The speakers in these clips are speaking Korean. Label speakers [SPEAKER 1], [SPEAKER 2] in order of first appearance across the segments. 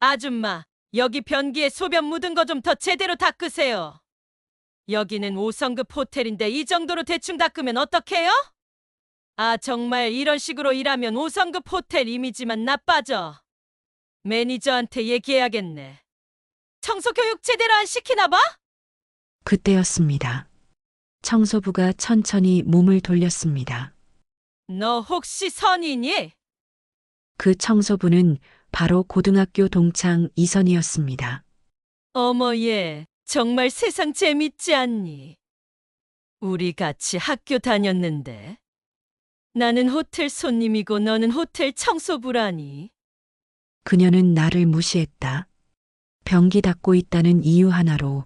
[SPEAKER 1] 아줌마, 여기 변기에 소변 묻은 거 좀 더 제대로 닦으세요. 여기는 5성급 호텔인데 이 정도로 대충 닦으면 어떡해요? 아, 정말 이런 식으로 일하면 5성급 호텔 이미지만 나빠져. 매니저한테 얘기해야겠네. 청소 교육 제대로 안 시키나 봐?
[SPEAKER 2] 그때였습니다. 청소부가 천천히 몸을 돌렸습니다.
[SPEAKER 1] 너 혹시 선이니?
[SPEAKER 2] 그 청소부는 바로 고등학교 동창 이선이었습니다.
[SPEAKER 1] 어머, 얘 정말 세상 재밌지 않니? 우리 같이 학교 다녔는데. 나는 호텔 손님이고 너는 호텔 청소부라니.
[SPEAKER 2] 그녀는 나를 무시했다. 변기 닦고 있다는 이유 하나로.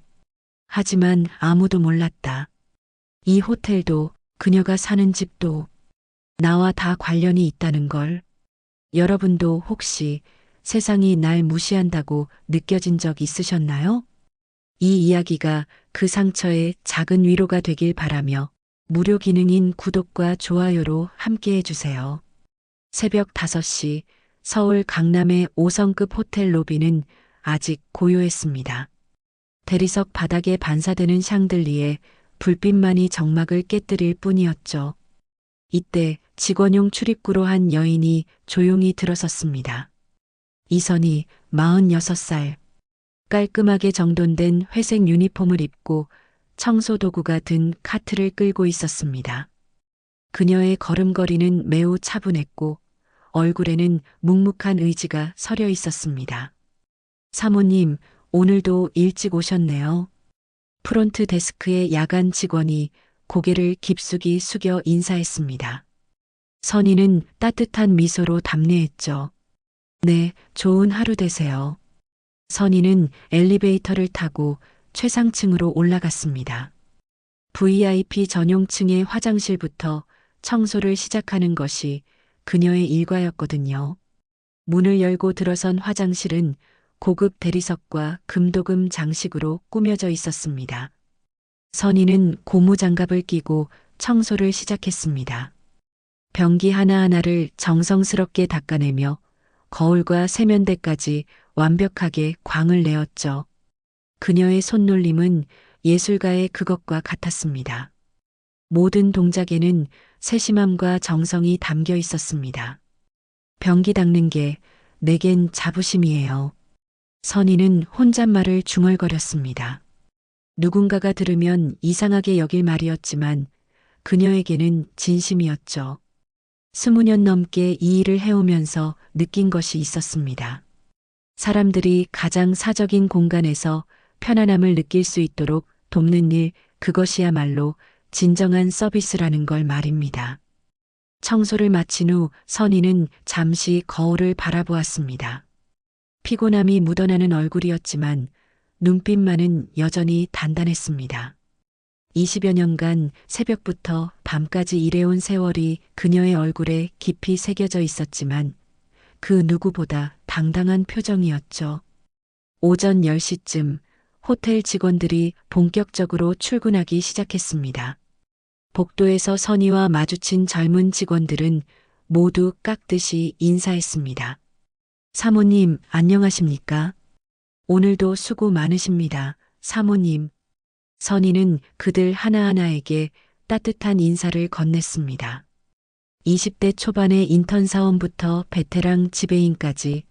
[SPEAKER 2] 하지만 아무도 몰랐다. 이 호텔도 그녀가 사는 집도 나와 다 관련이 있다는 걸. 여러분도 혹시 세상이 날 무시한다고 느껴진 적 있으셨나요? 이 이야기가 그 상처에 작은 위로가 되길 바라며 무료 기능인 구독과 좋아요로 함께 해주세요. 새벽 5시 서울 강남의 5성급 호텔 로비는 아직 고요했습니다. 대리석 바닥에 반사되는 샹들리에 불빛만이 정막을 깨뜨릴 뿐이었죠. 이때 직원용 출입구로 한 여인이 조용히 들어섰습니다. 이선이 46살. 깔끔하게 정돈된 회색 유니폼을 입고 청소도구가 든 카트를 끌고 있었습니다. 그녀의 걸음걸이는 매우 차분했고 얼굴에는 묵묵한 의지가 서려 있었습니다. 사모님, 오늘도 일찍 오셨네요. 프론트 데스크의 야간 직원이 고개를 깊숙이 숙여 인사했습니다. 선희는 따뜻한 미소로 답례했죠. 네, 좋은 하루 되세요. 선희는 엘리베이터를 타고 최상층으로 올라갔습니다. VIP 전용층의 화장실부터 청소를 시작하는 것이 그녀의 일과였거든요. 문을 열고 들어선 화장실은 고급 대리석과 금도금 장식으로 꾸며져 있었습니다. 선희는 고무장갑을 끼고 청소를 시작했습니다. 변기 하나하나를 정성스럽게 닦아내며 거울과 세면대까지 완벽하게 광을 내었죠. 그녀의 손놀림은 예술가의 그것과 같았습니다. 모든 동작에는 세심함과 정성이 담겨 있었습니다. 변기 닦는 게 내겐 자부심이에요. 선희는 혼잣말을 중얼거렸습니다. 누군가가 들으면 이상하게 여길 말이었지만 그녀에게는 진심이었죠. 20년 넘게 이 일을 해오면서 느낀 것이 있었습니다. 사람들이 가장 사적인 공간에서 편안함을 느낄 수 있도록 돕는 일, 그것이야말로 진정한 서비스라는 걸 말입니다. 청소를 마친 후 선희는 잠시 거울을 바라보았습니다. 피곤함이 묻어나는 얼굴이었지만 눈빛만은 여전히 단단했습니다. 20여 년간 새벽부터 밤까지 일해온 세월이 그녀의 얼굴에 깊이 새겨져 있었지만 그 누구보다 당당한 표정이었죠. 오전 10시쯤 호텔 직원들이 본격적으로 출근하기 시작했습니다. 복도에서 선희와 마주친 젊은 직원들은 모두 깍듯이 인사했습니다. 사모님, 안녕하십니까? 오늘도 수고 많으십니다. 사모님. 선희는 그들 하나하나에게 따뜻한 인사를 건넸습니다. 20대 초반의 인턴 사원부터 베테랑 지배인까지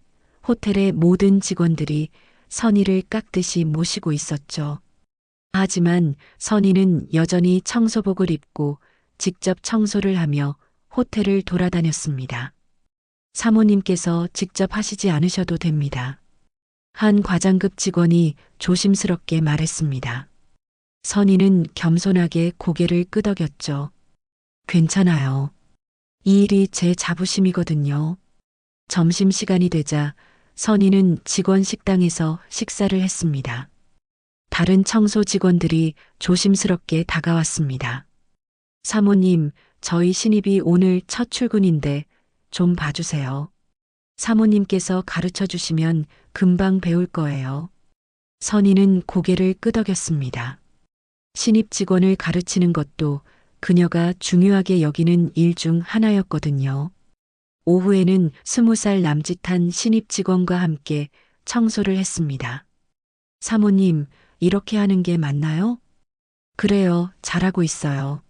[SPEAKER 2] 호텔의 모든 직원들이 선희를 깍듯이 모시고 있었죠. 하지만 선희는 여전히 청소복을 입고 직접 청소를 하며 호텔을 돌아다녔습니다. 사모님께서 직접 하시지 않으셔도 됩니다. 한 과장급 직원이 조심스럽게 말했습니다. 선희는 겸손하게 고개를 끄덕였죠. 괜찮아요. 이 일이 제 자부심이거든요. 점심시간이 되자 선희는 직원 식당에서 식사를 했습니다. 다른 청소 직원들이 조심스럽게 다가왔습니다. 사모님, 저희 신입이 오늘 첫 출근인데 좀 봐주세요. 사모님께서 가르쳐 주시면 금방 배울 거예요. 선희는 고개를 끄덕였습니다. 신입 직원을 가르치는 것도 그녀가 중요하게 여기는 일 중 하나였거든요. 오후에는 20살 남짓한 신입 직원과 함께 청소를 했습니다. 사모님, 이렇게 하는 게 맞나요? 그래요, 잘하고 있어요.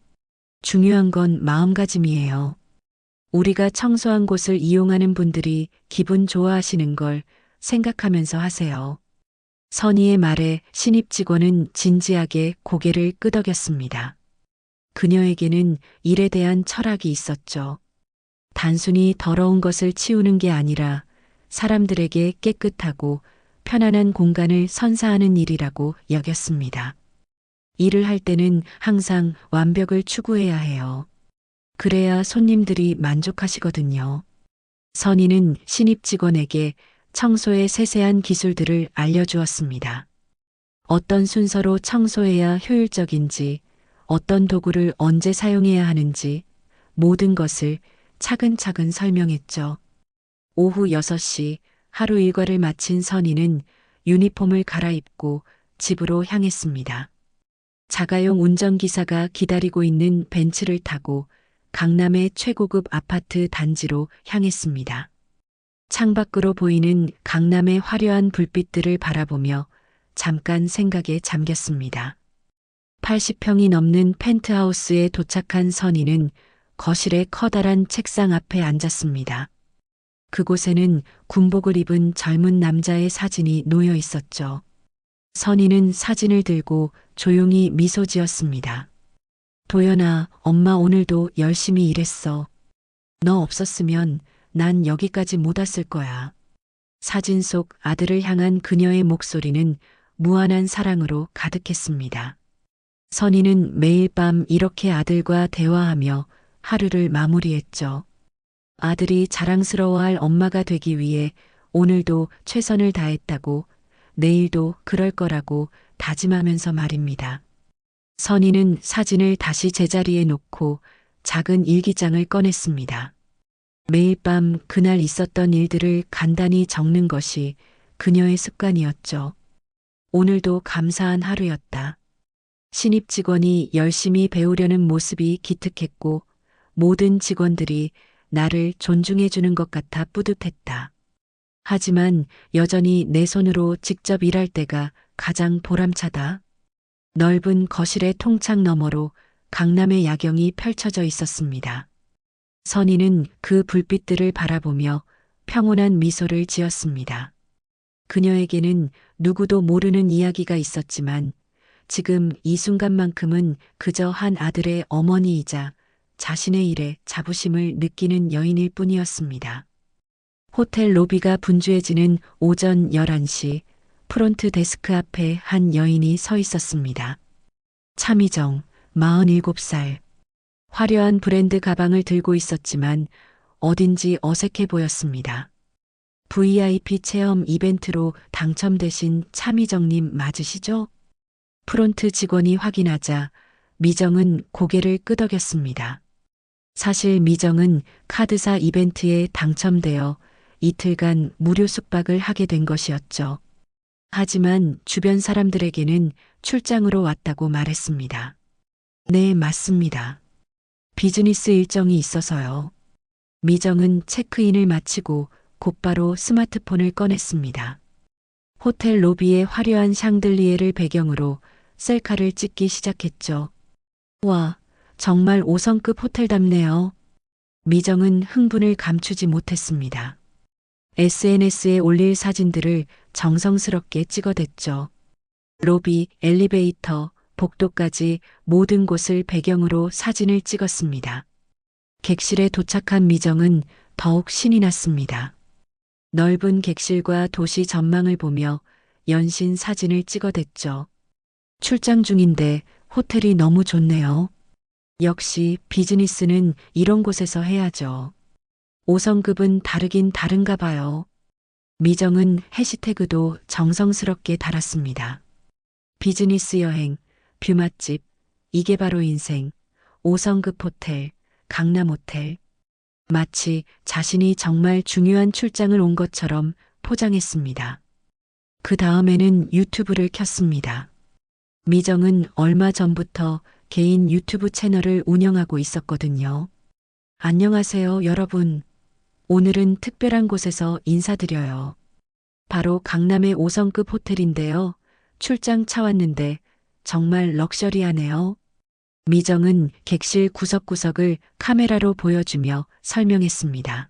[SPEAKER 2] 중요한 건 마음가짐이에요. 우리가 청소한 곳을 이용하는 분들이 기분 좋아하시는 걸 생각하면서 하세요. 선희의 말에 신입 직원은 진지하게 고개를 끄덕였습니다. 그녀에게는 일에 대한 철학이 있었죠. 단순히 더러운 것을 치우는 게 아니라 사람들에게 깨끗하고 편안한 공간을 선사하는 일이라고 여겼습니다. 일을 할 때는 항상 완벽을 추구해야 해요. 그래야 손님들이 만족하시거든요. 선희는 신입 직원에게 청소의 세세한 기술들을 알려주었습니다. 어떤 순서로 청소해야 효율적인지, 어떤 도구를 언제 사용해야 하는지, 모든 것을 차근차근 설명했죠. 오후 6시 하루 일과를 마친 선희는 유니폼을 갈아입고 집으로 향했습니다. 자가용 운전기사가 기다리고 있는 벤츠를 타고 강남의 최고급 아파트 단지로 향했습니다. 창밖으로 보이는 강남의 화려한 불빛들을 바라보며 잠깐 생각에 잠겼습니다. 80평이 넘는 펜트하우스에 도착한 선희는 거실의 커다란 책상 앞에 앉았습니다. 그곳에는 군복을 입은 젊은 남자의 사진이 놓여 있었죠. 선희는 사진을 들고 조용히 미소 지었습니다. 도연아, 엄마 오늘도 열심히 일했어. 너 없었으면 난 여기까지 못 왔을 거야. 사진 속 아들을 향한 그녀의 목소리는 무한한 사랑으로 가득했습니다. 선희는 매일 밤 이렇게 아들과 대화하며 하루를 마무리했죠. 아들이 자랑스러워할 엄마가 되기 위해 오늘도 최선을 다했다고, 내일도 그럴 거라고 다짐하면서 말입니다. 선희는 사진을 다시 제자리에 놓고 작은 일기장을 꺼냈습니다. 매일 밤 그날 있었던 일들을 간단히 적는 것이 그녀의 습관이었죠. 오늘도 감사한 하루였다. 신입 직원이 열심히 배우려는 모습이 기특했고 모든 직원들이 나를 존중해주는 것 같아 뿌듯했다. 하지만 여전히 내 손으로 직접 일할 때가 가장 보람차다. 넓은 거실의 통창 너머로 강남의 야경이 펼쳐져 있었습니다. 선희는 그 불빛들을 바라보며 평온한 미소를 지었습니다. 그녀에게는 누구도 모르는 이야기가 있었지만 지금 이 순간만큼은 그저 한 아들의 어머니이자 자신의 일에 자부심을 느끼는 여인일 뿐이었습니다. 호텔 로비가 분주해지는 오전 11시 프론트 데스크 앞에 한 여인이 서 있었습니다. 차미정, 47살. 화려한 브랜드 가방을 들고 있었지만 어딘지 어색해 보였습니다. VIP 체험 이벤트로 당첨되신 차미정님 맞으시죠? 프론트 직원이 확인하자 미정은 고개를 끄덕였습니다. 사실 미정은 카드사 이벤트에 당첨되어 이틀간 무료 숙박을 하게 된 것이었죠. 하지만 주변 사람들에게는 출장으로 왔다고 말했습니다. 네, 맞습니다. 비즈니스 일정이 있어서요. 미정은 체크인을 마치고 곧바로 스마트폰을 꺼냈습니다. 호텔 로비의 화려한 샹들리에를 배경으로 셀카를 찍기 시작했죠. 와, 정말 5성급 호텔답네요. 미정은 흥분을 감추지 못했습니다. SNS에 올릴 사진들을 정성스럽게 찍어댔죠. 로비, 엘리베이터, 복도까지 모든 곳을 배경으로 사진을 찍었습니다. 객실에 도착한 미정은 더욱 신이 났습니다. 넓은 객실과 도시 전망을 보며 연신 사진을 찍어댔죠. 출장 중인데 호텔이 너무 좋네요. 역시 비즈니스는 이런 곳에서 해야죠. 5성급은 다르긴 다른가 봐요. 미정은 해시태그도 정성스럽게 달았습니다. 비즈니스 여행, 뷰 맛집, 이게 바로 인생, 5성급 호텔, 강남 호텔. 마치 자신이 정말 중요한 출장을 온 것처럼 포장했습니다. 그 다음에는 유튜브를 켰습니다. 미정은 얼마 전부터 개인 유튜브 채널을 운영하고 있었거든요. 안녕하세요, 여러분. 오늘은 특별한 곳에서 인사드려요. 바로 강남의 5성급 호텔인데요. 출장 차 왔는데 정말 럭셔리하네요. 미정은 객실 구석구석을 카메라로 보여주며 설명했습니다.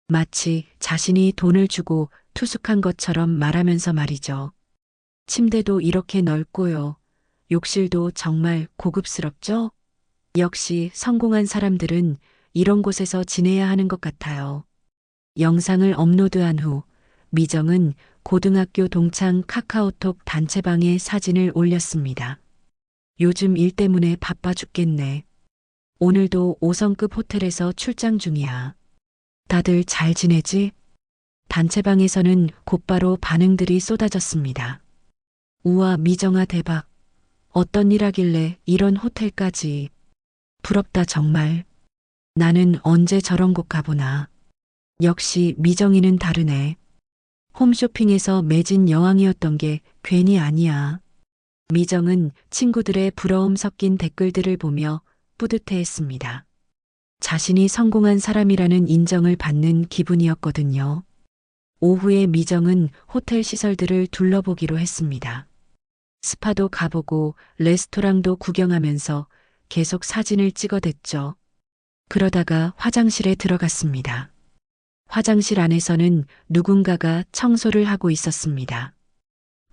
[SPEAKER 2] 마치 자신이 돈을 주고 투숙한 것처럼 말하면서 말이죠. 침대도 이렇게 넓고요. 욕실도 정말 고급스럽죠? 역시 성공한 사람들은 이런 곳에서 지내야 하는 것 같아요. 영상을 업로드한 후 미정은 고등학교 동창 카카오톡 단체방에 사진을 올렸습니다. 요즘 일 때문에 바빠 죽겠네. 오늘도 5성급 호텔에서 출장 중이야. 다들 잘 지내지? 단체방에서는 곧바로 반응들이 쏟아졌습니다. 우와, 미정아 대박. 어떤 일 하길래 이런 호텔까지. 부럽다 정말. 나는 언제 저런 곳 가보나. 역시 미정이는 다르네. 홈쇼핑에서 매진 여왕이었던 게 괜히 아니야. 미정은 친구들의 부러움 섞인 댓글들을 보며 뿌듯해했습니다. 자신이 성공한 사람이라는 인정을 받는 기분이었거든요. 오후에 미정은 호텔 시설들을 둘러보기로 했습니다. 스파도 가보고 레스토랑도 구경하면서 계속 사진을 찍어댔죠. 그러다가 화장실에 들어갔습니다. 화장실 안에서는 누군가가 청소를 하고 있었습니다.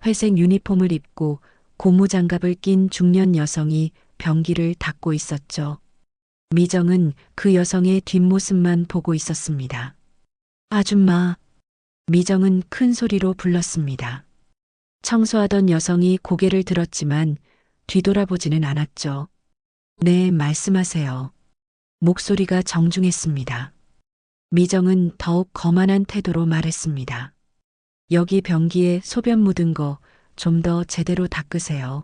[SPEAKER 2] 회색 유니폼을 입고 고무장갑을 낀 중년 여성이 변기를 닦고 있었죠. 미정은 그 여성의 뒷모습만 보고 있었습니다. 아줌마. 미정은 큰 소리로 불렀습니다. 청소하던 여성이 고개를 들었지만 뒤돌아보지는 않았죠. 네, 말씀하세요. 목소리가 정중했습니다. 미정은 더욱 거만한 태도로 말했습니다. 여기 변기에 소변 묻은 거 좀 더 제대로 닦으세요.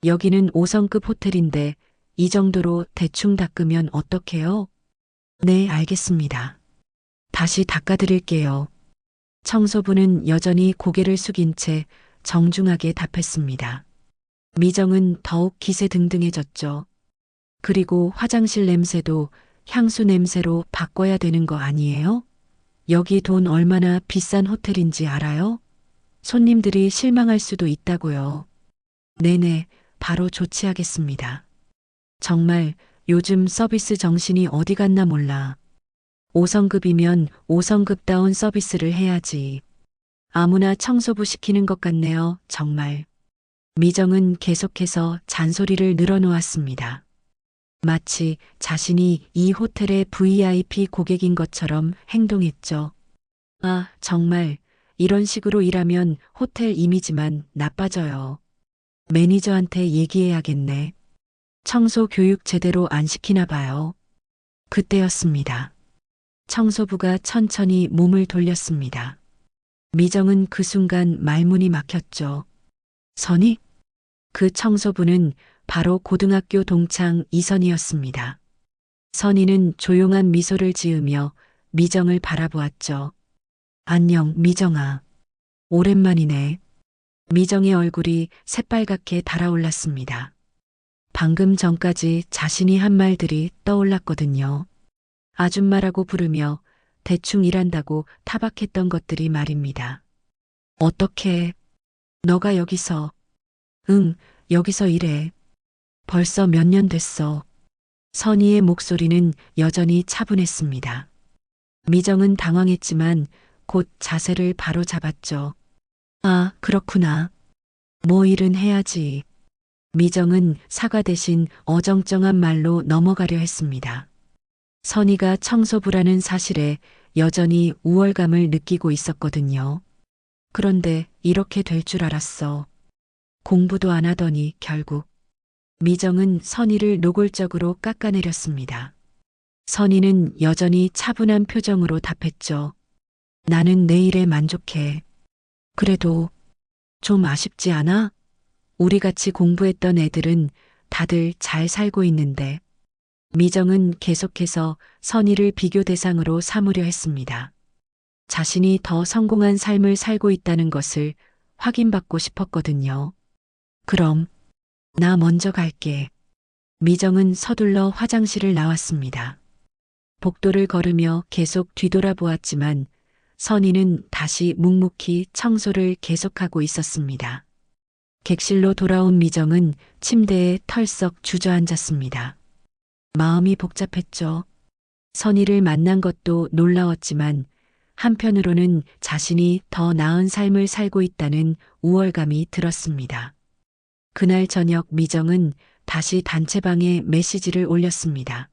[SPEAKER 2] 여기는 5성급 호텔인데 이 정도로 대충 닦으면 어떡해요? 네, 알겠습니다. 다시 닦아드릴게요. 청소부는 여전히 고개를 숙인 채 정중하게 답했습니다. 미정은 더욱 기세등등해졌죠. 그리고 화장실 냄새도 향수 냄새로 바꿔야 되는 거 아니에요? 여기 돈 얼마나 비싼 호텔인지 알아요? 손님들이 실망할 수도 있다고요. 네네, 바로 조치하겠습니다. 정말 요즘 서비스 정신이 어디 갔나 몰라. 5성급이면 5성급다운 서비스를 해야지. 아무나 청소부 시키는 것 같네요, 정말. 미정은 계속해서 잔소리를 늘어놓았습니다. 마치 자신이 이 호텔의 VIP 고객인 것처럼 행동했죠. 아, 정말 이런 식으로 일하면 호텔 이미지만 나빠져요. 매니저한테 얘기해야겠네. 청소 교육 제대로 안 시키나 봐요. 그때였습니다. 청소부가 천천히 몸을 돌렸습니다. 미정은 그 순간 말문이 막혔죠. 선이? 그 청소부는 바로 고등학교 동창 이선이었습니다. 선이는 조용한 미소를 지으며 미정을 바라보았죠. 안녕, 미정아. 오랜만이네. 미정의 얼굴이 새빨갛게 달아올랐습니다. 방금 전까지 자신이 한 말들이 떠올랐거든요. 아줌마라고 부르며 대충 일한다고 타박했던 것들이 말입니다. 어떻게? 너가 여기서? 응, 여기서 일해. 벌써 몇 년 됐어. 선희의 목소리는 여전히 차분했습니다. 미정은 당황했지만 곧 자세를 바로 잡았죠. 아, 그렇구나. 뭐 일은 해야지. 미정은 사과 대신 어정쩡한 말로 넘어가려 했습니다. 선희가 청소부라는 사실에 여전히 우월감을 느끼고 있었거든요. 그런데 이렇게 될 줄 알았어. 공부도 안 하더니 결국. 미정은 선희를 노골적으로 깎아내렸습니다. 선희는 여전히 차분한 표정으로 답했죠. 나는 내 일에 만족해. 그래도 좀 아쉽지 않아? 우리 같이 공부했던 애들은 다들 잘 살고 있는데. 미정은 계속해서 선희를 비교 대상으로 삼으려 했습니다. 자신이 더 성공한 삶을 살고 있다는 것을 확인받고 싶었거든요. 그럼 나 먼저 갈게. 미정은 서둘러 화장실을 나왔습니다. 복도를 걸으며 계속 뒤돌아보았지만 선희는 다시 묵묵히 청소를 계속하고 있었습니다. 객실로 돌아온 미정은 침대에 털썩 주저앉았습니다. 마음이 복잡했죠. 선희를 만난 것도 놀라웠지만 한편으로는 자신이 더 나은 삶을 살고 있다는 우월감이 들었습니다. 그날 저녁 미정은 다시 단체방에 메시지를 올렸습니다.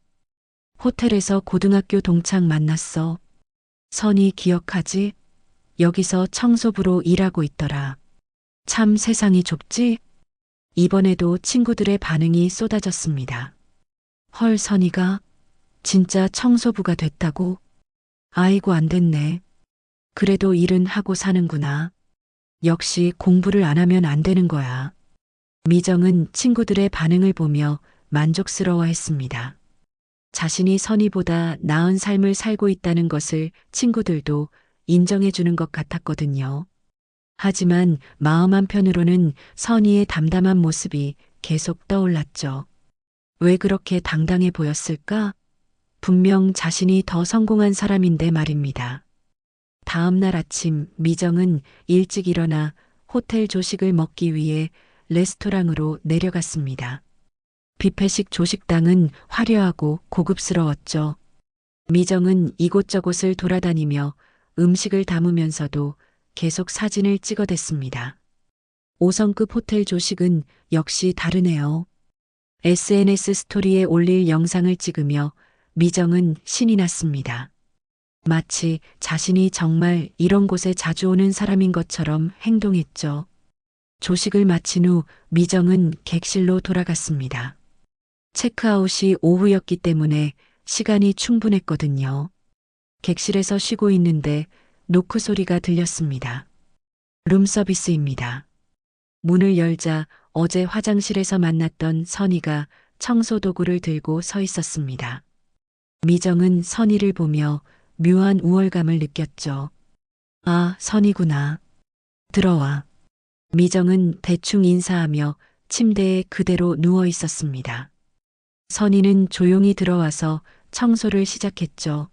[SPEAKER 2] 호텔에서 고등학교 동창 만났어. 선희 기억하지? 여기서 청소부로 일하고 있더라. 참 세상이 좁지? 이번에도 친구들의 반응이 쏟아졌습니다. 헐, 선희가 진짜 청소부가 됐다고? 아이고, 안 됐네. 그래도 일은 하고 사는구나. 역시 공부를 안 하면 안 되는 거야. 미정은 친구들의 반응을 보며 만족스러워했습니다. 자신이 선희보다 나은 삶을 살고 있다는 것을 친구들도 인정해 주는 것 같았거든요. 하지만 마음 한편으로는 선희의 담담한 모습이 계속 떠올랐죠. 왜 그렇게 당당해 보였을까? 분명 자신이 더 성공한 사람인데 말입니다. 다음 날 아침 미정은 일찍 일어나 호텔 조식을 먹기 위해 레스토랑으로 내려갔습니다. 뷔페식 조식당은 화려하고 고급스러웠죠. 미정은 이곳저곳을 돌아다니며 음식을 담으면서도 계속 사진을 찍어댔습니다. 5성급 호텔 조식은 역시 다르네요. SNS 스토리에 올릴 영상을 찍으며 미정은 신이 났습니다. 마치 자신이 정말 이런 곳에 자주 오는 사람인 것처럼 행동했죠. 조식을 마친 후 미정은 객실로 돌아갔습니다. 체크아웃이 오후였기 때문에 시간이 충분했거든요. 객실에서 쉬고 있는데 노크 소리가 들렸습니다. 룸서비스입니다. 문을 열자 어제 화장실에서 만났던 선희가 청소 도구를 들고 서 있었습니다. 미정은 선희를 보며 묘한 우월감을 느꼈죠. 아, 선희구나. 들어와. 미정은 대충 인사하며 침대에 그대로 누워 있었습니다. 선희는 조용히 들어와서 청소를 시작했죠.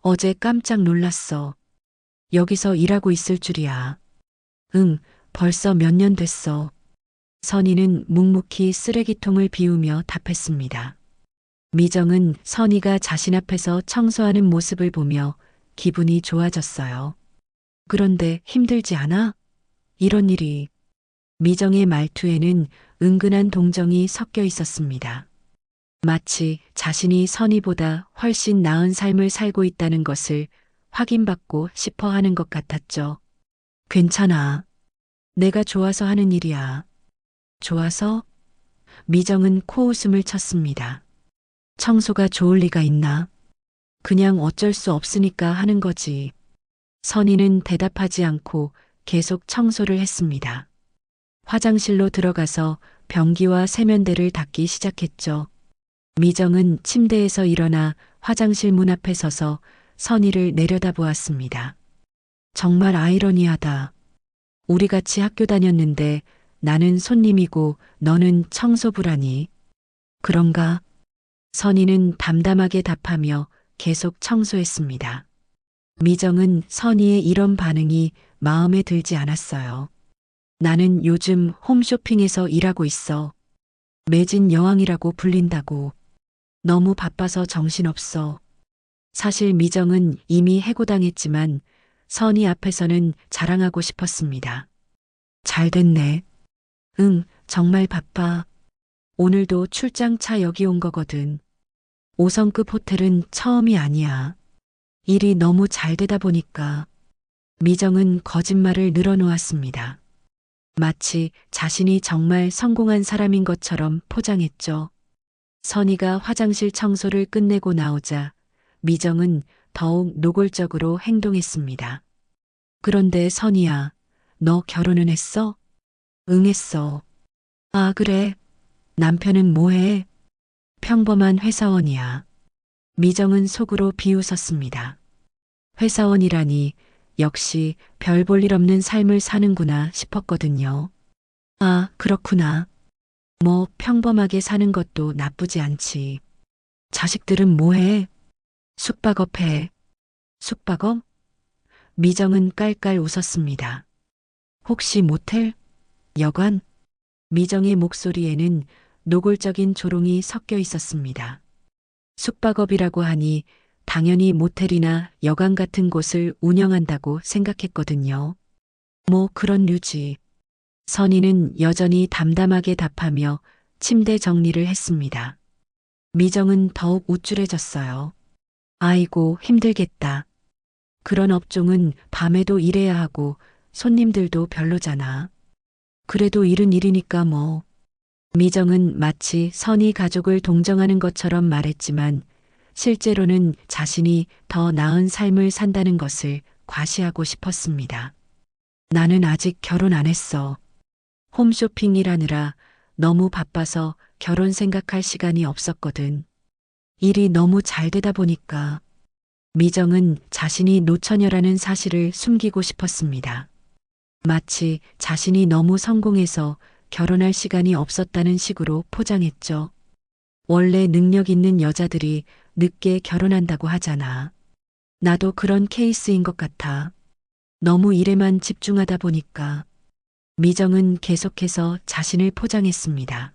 [SPEAKER 2] 어제 깜짝 놀랐어. 여기서 일하고 있을 줄이야. 응, 벌써 몇 년 됐어. 선희는 묵묵히 쓰레기통을 비우며 답했습니다. 미정은 선희가 자신 앞에서 청소하는 모습을 보며 기분이 좋아졌어요. 그런데 힘들지 않아? 이런 일이. 미정의 말투에는 은근한 동정이 섞여 있었습니다. 마치 자신이 선희보다 훨씬 나은 삶을 살고 있다는 것을 확인받고 싶어 하는 것 같았죠. 괜찮아. 내가 좋아서 하는 일이야. 좋아서? 미정은 코웃음을 쳤습니다. 청소가 좋을 리가 있나? 그냥 어쩔 수 없으니까 하는 거지. 선희는 대답하지 않고 계속 청소를 했습니다. 화장실로 들어가서 변기와 세면대를 닦기 시작했죠. 미정은 침대에서 일어나 화장실 문 앞에 서서 선희를 내려다보았습니다. 정말 아이러니하다. 우리 같이 학교 다녔는데 나는 손님이고 너는 청소부라니. 그런가? 선희는 담담하게 답하며 계속 청소했습니다. 미정은 선희의 이런 반응이 마음에 들지 않았어요. 나는 요즘 홈쇼핑에서 일하고 있어. 매진 여왕이라고 불린다고. 너무 바빠서 정신없어. 사실 미정은 이미 해고당했지만 선희 앞에서는 자랑하고 싶었습니다. 잘 됐네. 응, 정말 바빠. 오늘도 출장차 여기 온 거거든. 5성급 호텔은 처음이 아니야. 일이 너무 잘 되다 보니까. 미정은 거짓말을 늘어놓았습니다. 마치 자신이 정말 성공한 사람인 것처럼 포장했죠. 선희가 화장실 청소를 끝내고 나오자 미정은 더욱 노골적으로 행동했습니다. 그런데 선희야, 너 결혼은 했어? 응, 했어. 아, 그래. 남편은 뭐해? 평범한 회사원이야. 미정은 속으로 비웃었습니다. 회사원이라니 역시 별 볼 일 없는 삶을 사는구나 싶었거든요. 아, 그렇구나. 뭐 평범하게 사는 것도 나쁘지 않지. 자식들은 뭐해? 숙박업 해. 숙박업? 미정은 깔깔 웃었습니다. 혹시 모텔? 여관? 미정의 목소리에는 노골적인 조롱이 섞여 있었습니다. 숙박업이라고 하니 당연히 모텔이나 여관 같은 곳을 운영한다고 생각했거든요. 뭐 그런 류지. 선희는 여전히 담담하게 답하며 침대 정리를 했습니다. 미정은 더욱 우쭐해졌어요. 아이고, 힘들겠다. 그런 업종은 밤에도 일해야 하고 손님들도 별로잖아. 그래도 일은 일이니까 뭐. 미정은 마치 선희 가족을 동정하는 것처럼 말했지만 실제로는 자신이 더 나은 삶을 산다는 것을 과시하고 싶었습니다. 나는 아직 결혼 안 했어. 홈쇼핑 일하느라 너무 바빠서 결혼 생각할 시간이 없었거든. 일이 너무 잘 되다 보니까 미정은 자신이 노처녀라는 사실을 숨기고 싶었습니다. 마치 자신이 너무 성공해서 결혼할 시간이 없었다는 식으로 포장했죠. 원래 능력 있는 여자들이 늦게 결혼한다고 하잖아. 나도 그런 케이스인 것 같아. 너무 일에만 집중하다 보니까. 미정은 계속해서 자신을 포장했습니다.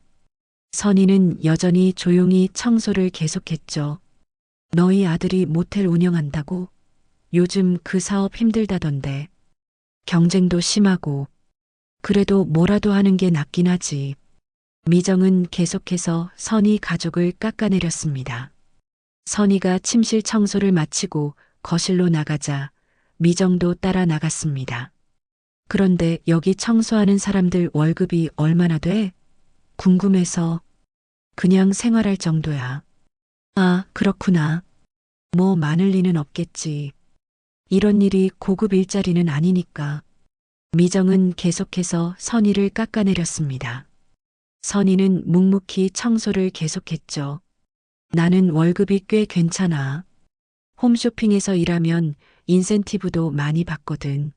[SPEAKER 2] 선희는 여전히 조용히 청소를 계속했죠. 너희 아들이 모텔 운영한다고? 요즘 그 사업 힘들다던데. 경쟁도 심하고. 그래도 뭐라도 하는 게 낫긴 하지. 미정은 계속해서 선희 가족을 깎아내렸습니다. 선희가 침실 청소를 마치고 거실로 나가자 미정도 따라 나갔습니다. 그런데 여기 청소하는 사람들 월급이 얼마나 돼? 궁금해서 그냥 생활할 정도야. 아, 그렇구나. 뭐 많을 리는 없겠지. 이런 일이 고급 일자리는 아니니까. 미정은 계속해서 선희를 깎아내렸습니다. 선희는 묵묵히 청소를 계속했죠. 나는 월급이 꽤 괜찮아. 홈쇼핑에서 일하면 인센티브도 많이 받거든.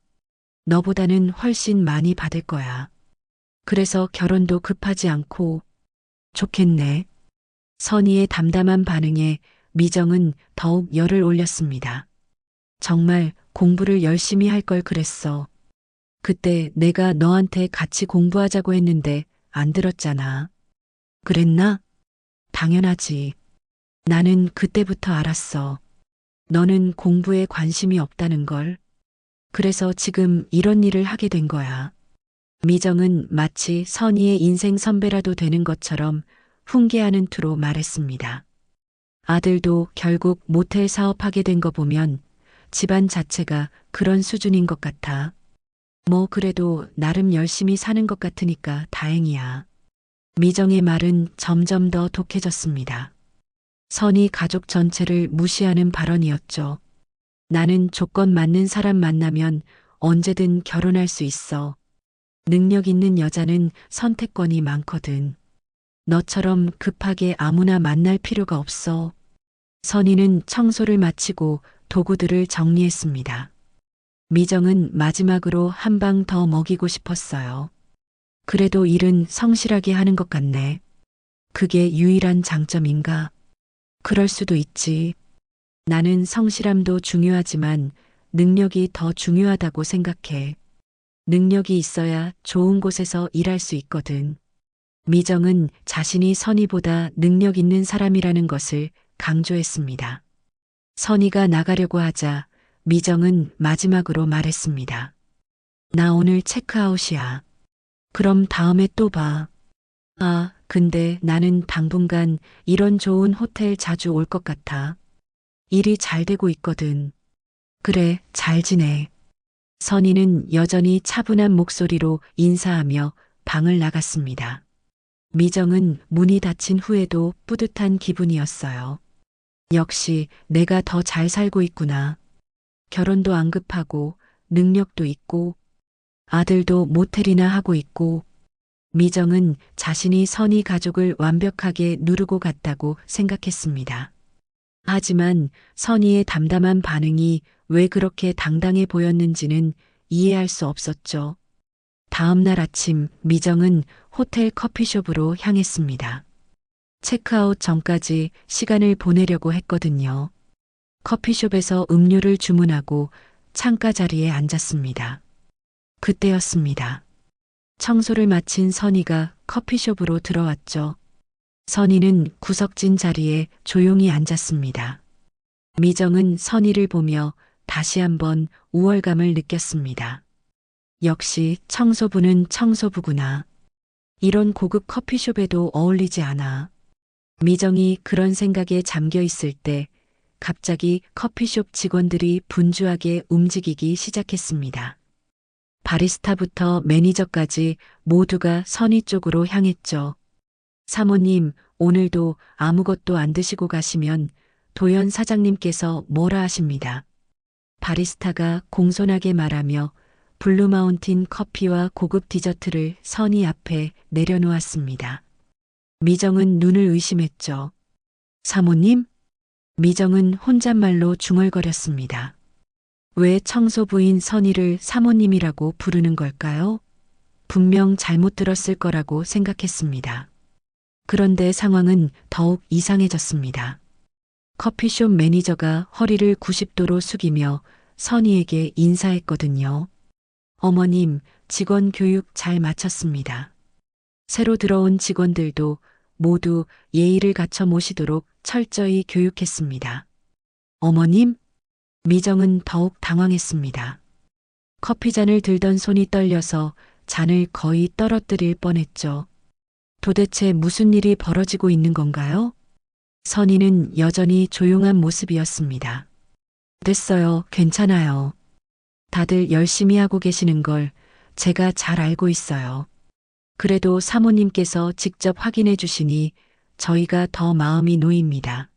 [SPEAKER 2] 너보다는 훨씬 많이 받을 거야. 그래서 결혼도 급하지 않고 좋겠네. 선희의 담담한 반응에 미정은 더욱 열을 올렸습니다. 정말 공부를 열심히 할 걸 그랬어. 그때 내가 너한테 같이 공부하자고 했는데 안 들었잖아. 그랬나? 당연하지. 나는 그때부터 알았어. 너는 공부에 관심이 없다는 걸. 그래서 지금 이런 일을 하게 된 거야. 미정은 마치 선희의 인생 선배라도 되는 것처럼 훈계하는 투로 말했습니다. 아들도 결국 모텔 사업하게 된 거 보면 집안 자체가 그런 수준인 것 같아. 뭐 그래도 나름 열심히 사는 것 같으니까 다행이야. 미정의 말은 점점 더 독해졌습니다. 선희 가족 전체를 무시하는 발언이었죠. 나는 조건 맞는 사람 만나면 언제든 결혼할 수 있어. 능력 있는 여자는 선택권이 많거든. 너처럼 급하게 아무나 만날 필요가 없어. 선희는 청소를 마치고 도구들을 정리했습니다. 미정은 마지막으로 한 방 더 먹이고 싶었어요. 그래도 일은 성실하게 하는 것 같네. 그게 유일한 장점인가? 그럴 수도 있지. 나는 성실함도 중요하지만 능력이 더 중요하다고 생각해. 능력이 있어야 좋은 곳에서 일할 수 있거든. 미정은 자신이 선희보다 능력 있는 사람이라는 것을 강조했습니다. 선희가 나가려고 하자 미정은 마지막으로 말했습니다. 나 오늘 체크아웃이야. 그럼 다음에 또 봐. 아, 근데 나는 당분간 이런 좋은 호텔 자주 올 것 같아. 일이 잘 되고 있거든. 그래, 잘 지내. 선희는 여전히 차분한 목소리로 인사하며 방을 나갔습니다. 미정은 문이 닫힌 후에도 뿌듯한 기분이었어요. 역시 내가 더 잘 살고 있구나. 결혼도 안 급하고 능력도 있고 아들도 모텔이나 하고 있고 미정은 자신이 선희 가족을 완벽하게 누르고 갔다고 생각했습니다. 하지만 선희의 담담한 반응이 왜 그렇게 당당해 보였는지는 이해할 수 없었죠. 다음 날 아침 미정은 호텔 커피숍으로 향했습니다. 체크아웃 전까지 시간을 보내려고 했거든요. 커피숍에서 음료를 주문하고 창가 자리에 앉았습니다. 그때였습니다. 청소를 마친 선희가 커피숍으로 들어왔죠. 선희는 구석진 자리에 조용히 앉았습니다. 미정은 선희를 보며 다시 한번 우월감을 느꼈습니다. 역시 청소부는 청소부구나. 이런 고급 커피숍에도 어울리지 않아. 미정이 그런 생각에 잠겨 있을 때 갑자기 커피숍 직원들이 분주하게 움직이기 시작했습니다. 바리스타부터 매니저까지 모두가 선희 쪽으로 향했죠. 사모님, 오늘도 아무것도 안 드시고 가시면 도연 사장님께서 뭐라 하십니다. 바리스타가 공손하게 말하며 블루마운틴 커피와 고급 디저트를 선희 앞에 내려놓았습니다. 미정은 눈을 의심했죠. 사모님? 미정은 혼잣말로 중얼거렸습니다. 왜 청소부인 선희를 사모님이라고 부르는 걸까요? 분명 잘못 들었을 거라고 생각했습니다. 그런데 상황은 더욱 이상해졌습니다. 커피숍 매니저가 허리를 90도로 숙이며 선희에게 인사했거든요. 어머님, 직원 교육 잘 마쳤습니다. 새로 들어온 직원들도 모두 예의를 갖춰 모시도록 철저히 교육했습니다. 어머님? 미정은 더욱 당황했습니다. 커피잔을 들던 손이 떨려서 잔을 거의 떨어뜨릴 뻔했죠. 도대체 무슨 일이 벌어지고 있는 건가요? 선희는 여전히 조용한 모습이었습니다. 됐어요. 괜찮아요. 다들 열심히 하고 계시는 걸 제가 잘 알고 있어요. 그래도 사모님께서 직접 확인해 주시니 저희가 더 마음이 놓입니다.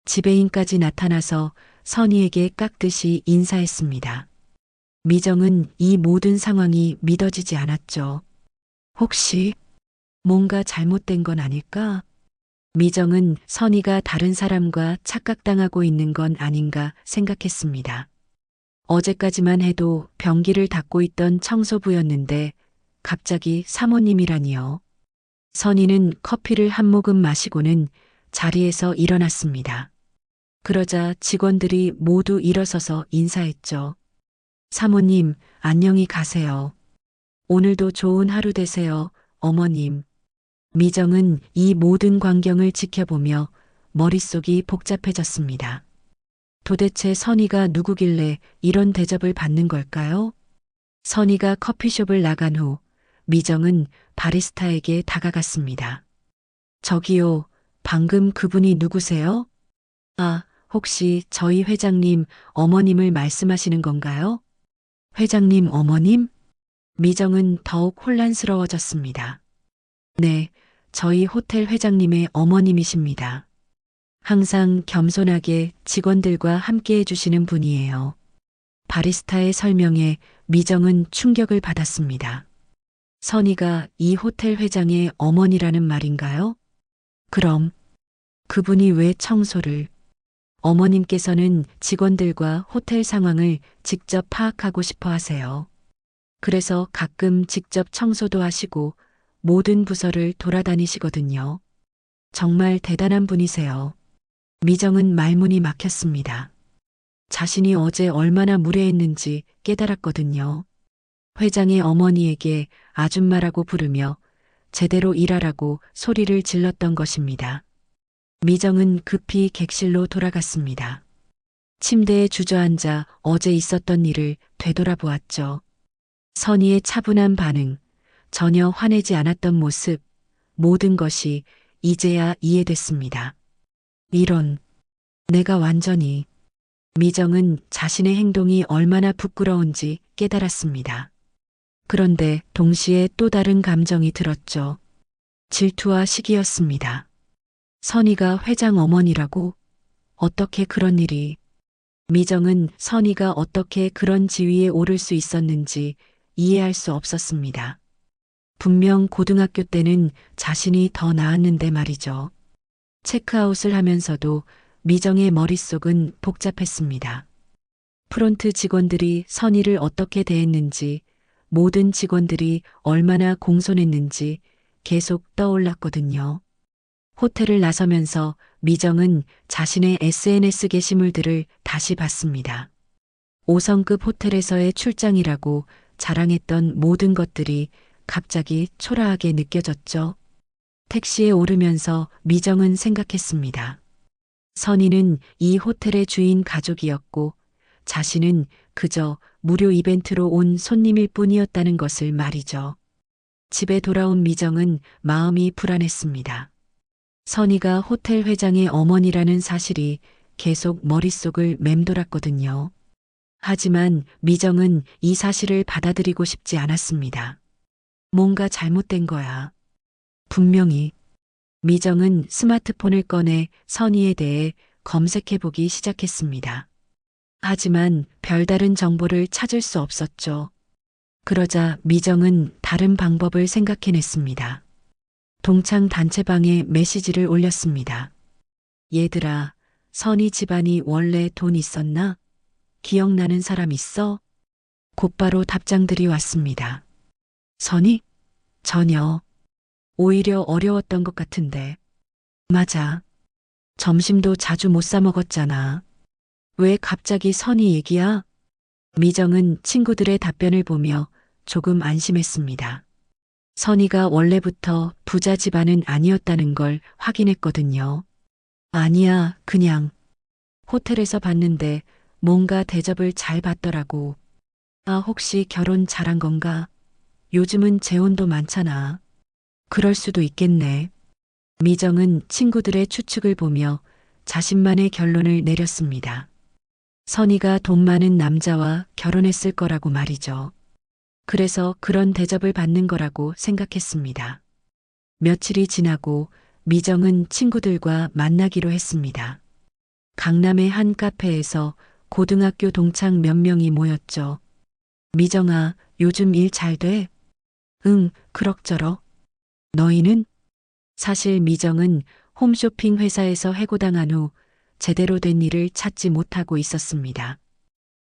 [SPEAKER 2] 지배인까지 나타나서 선희에게 깍듯이 인사했습니다. 미정은 이 모든 상황이 믿어지지 않았죠. 혹시 뭔가 잘못된 건 아닐까? 미정은 선희가 다른 사람과 착각당하고 있는 건 아닌가 생각했습니다. 어제까지만 해도 변기를 닦고 있던 청소부였는데 갑자기 사모님이라니요. 선희는 커피를 한 모금 마시고는 자리에서 일어났습니다. 그러자 직원들이 모두 일어서서 인사했죠. 사모님, 안녕히 가세요. 오늘도 좋은 하루 되세요, 어머님. 미정은 이 모든 광경을 지켜보며 머릿속이 복잡해졌습니다. 도대체 선희가 누구길래 이런 대접을 받는 걸까요? 선희가 커피숍을 나간 후 미정은 바리스타에게 다가갔습니다. 저기요, 방금 그분이 누구세요? 아, 혹시 저희 회장님 어머님을 말씀하시는 건가요? 회장님 어머님? 미정은 더욱 혼란스러워졌습니다. 네, 저희 호텔 회장님의 어머님이십니다. 항상 겸손하게 직원들과 함께 해주시는 분이에요. 바리스타의 설명에 미정은 충격을 받았습니다. 선희가 이 호텔 회장의 어머니라는 말인가요? 그럼 그분이 왜 청소를? 어머님께서는 직원들과 호텔 상황을 직접 파악하고 싶어 하세요. 그래서 가끔 직접 청소도 하시고 모든 부서를 돌아다니시거든요. 정말 대단한 분이세요. 미정은 말문이 막혔습니다. 자신이 어제 얼마나 무례했는지 깨달았거든요. 회장의 어머니에게 아줌마라고 부르며 제대로 일하라고 소리를 질렀던 것입니다. 미정은 급히 객실로 돌아갔습니다. 침대에 주저앉아 어제 있었던 일을 되돌아보았죠. 선희의 차분한 반응, 전혀 화내지 않았던 모습, 모든 것이 이제야 이해됐습니다. 이런, 내가 완전히. 미정은 자신의 행동이 얼마나 부끄러운지 깨달았습니다. 그런데 동시에 또 다른 감정이 들었죠. 질투와 시기였습니다. 선희가 회장 어머니라고? 어떻게 그런 일이? 미정은 선희가 어떻게 그런 지위에 오를 수 있었는지 이해할 수 없었습니다. 분명 고등학교 때는 자신이 더 나았는데 말이죠. 체크아웃을 하면서도 미정의 머릿속은 복잡했습니다. 프론트 직원들이 선희를 어떻게 대했는지, 모든 직원들이 얼마나 공손했는지 계속 떠올랐거든요. 호텔을 나서면서 미정은 자신의 SNS 게시물들을 다시 봤습니다. 5성급 호텔에서의 출장이라고 자랑했던 모든 것들이 갑자기 초라하게 느껴졌죠. 택시에 오르면서 미정은 생각했습니다. 선희는 이 호텔의 주인 가족이었고 자신은 그저 무료 이벤트로 온 손님일 뿐이었다는 것을 말이죠. 집에 돌아온 미정은 마음이 불안했습니다. 선희가 호텔 회장의 어머니라는 사실이 계속 머릿속을 맴돌았거든요. 하지만 미정은 이 사실을 받아들이고 싶지 않았습니다. 뭔가 잘못된 거야. 분명히. 미정은 스마트폰을 꺼내 선희에 대해 검색해보기 시작했습니다. 하지만 별다른 정보를 찾을 수 없었죠. 그러자 미정은 다른 방법을 생각해냈습니다. 동창 단체방에 메시지를 올렸습니다. 얘들아, 선희 집안이 원래 돈 있었나? 기억나는 사람 있어? 곧바로 답장들이 왔습니다. 선희? 전혀. 오히려 어려웠던 것 같은데. 맞아. 점심도 자주 못 사 먹었잖아. 왜 갑자기 선희 얘기야? 미정은 친구들의 답변을 보며 조금 안심했습니다. 선희가 원래부터 부자 집안은 아니었다는 걸 확인했거든요. 아니야, 그냥 호텔에서 봤는데 뭔가 대접을 잘 받더라고. 아, 혹시 결혼 잘한 건가? 요즘은 재혼도 많잖아. 그럴 수도 있겠네. 미정은 친구들의 추측을 보며 자신만의 결론을 내렸습니다. 선희가 돈 많은 남자와 결혼했을 거라고 말이죠. 그래서 그런 대접을 받는 거라고 생각했습니다. 며칠이 지나고 미정은 친구들과 만나기로 했습니다. 강남의 한 카페에서 고등학교 동창 몇 명이 모였죠. 미정아, 요즘 일 잘 돼? 응, 그럭저럭. 너희는? 사실 미정은 홈쇼핑 회사에서 해고당한 후 제대로 된 일을 찾지 못하고 있었습니다.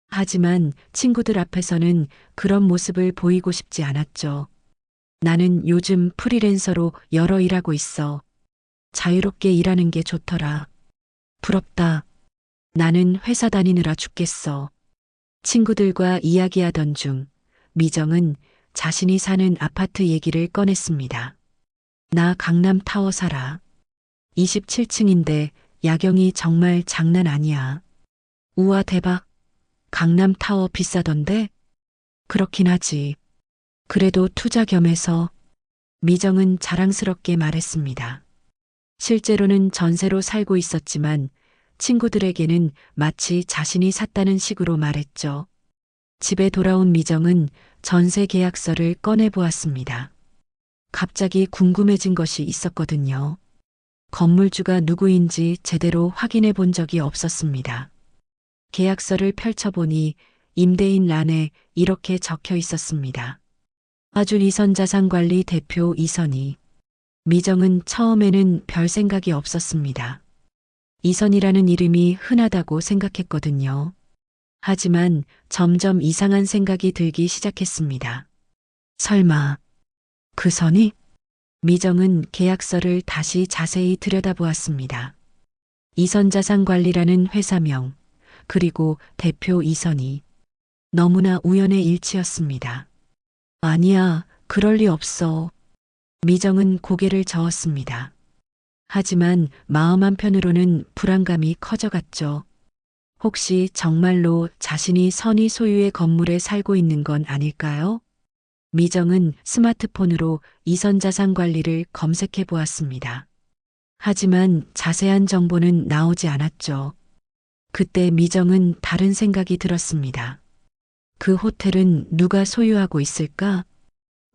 [SPEAKER 2] 하지만 친구들 앞에서는 그런 모습을 보이고 싶지 않았죠. 나는 요즘 프리랜서로 여러 일하고 있어. 자유롭게 일하는 게 좋더라. 부럽다. 나는 회사 다니느라 죽겠어. 친구들과 이야기하던 중 미정은 자신이 사는 아파트 얘기를 꺼냈습니다. 나 강남타워 살아. 27층인데 야경이 정말 장난 아니야. 우와, 대박. 강남타워 비싸던데? 그렇긴 하지. 그래도 투자 겸해서. 미정은 자랑스럽게 말했습니다. 실제로는 전세로 살고 있었지만 친구들에게는 마치 자신이 샀다는 식으로 말했죠. 집에 돌아온 미정은 전세 계약서를 꺼내 보았습니다. 갑자기 궁금해진 것이 있었거든요. 건물주가 누구인지 제대로 확인해 본 적이 없었습니다. 계약서를 펼쳐보니 임대인 란에 이렇게 적혀 있었습니다. 아줄 이선자산관리 대표 이선희. 미정은 처음에는 별 생각이 없었습니다. 이선이라는 이름이 흔하다고 생각했거든요. 하지만 점점 이상한 생각이 들기 시작했습니다. 설마 그 선이? 미정은 계약서를 다시 자세히 들여다보았습니다. 이선자산관리라는 회사명, 그리고 대표 이선희. 너무나 우연의 일치였습니다. 아니야, 그럴 리 없어. 미정은 고개를 저었습니다. 하지만 마음 한편으로는 불안감이 커져갔죠. 혹시 정말로 자신이 선희 소유의 건물에 살고 있는 건 아닐까요? 미정은 스마트폰으로 이선자산관리를 검색해 보았습니다. 하지만 자세한 정보는 나오지 않았죠. 그때 미정은 다른 생각이 들었습니다. 그 호텔은 누가 소유하고 있을까?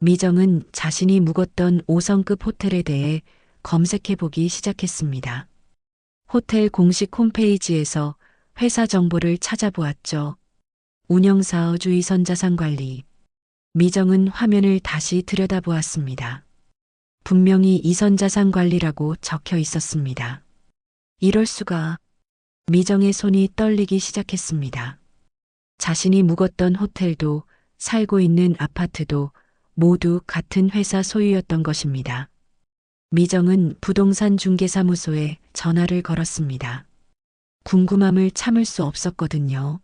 [SPEAKER 2] 미정은 자신이 묵었던 5성급 호텔에 대해 검색해 보기 시작했습니다. 호텔 공식 홈페이지에서 회사 정보를 찾아보았죠. 운영사업주 이선자산관리. 미정은 화면을 다시 들여다보았습니다. 분명히 이선자산관리라고 적혀 있었습니다. 이럴 수가. 미정의 손이 떨리기 시작했습니다. 자신이 묵었던 호텔도 살고 있는 아파트도 모두 같은 회사 소유였던 것입니다. 미정은 부동산 중개사무소에 전화를 걸었습니다. 궁금함을 참을 수 없었거든요.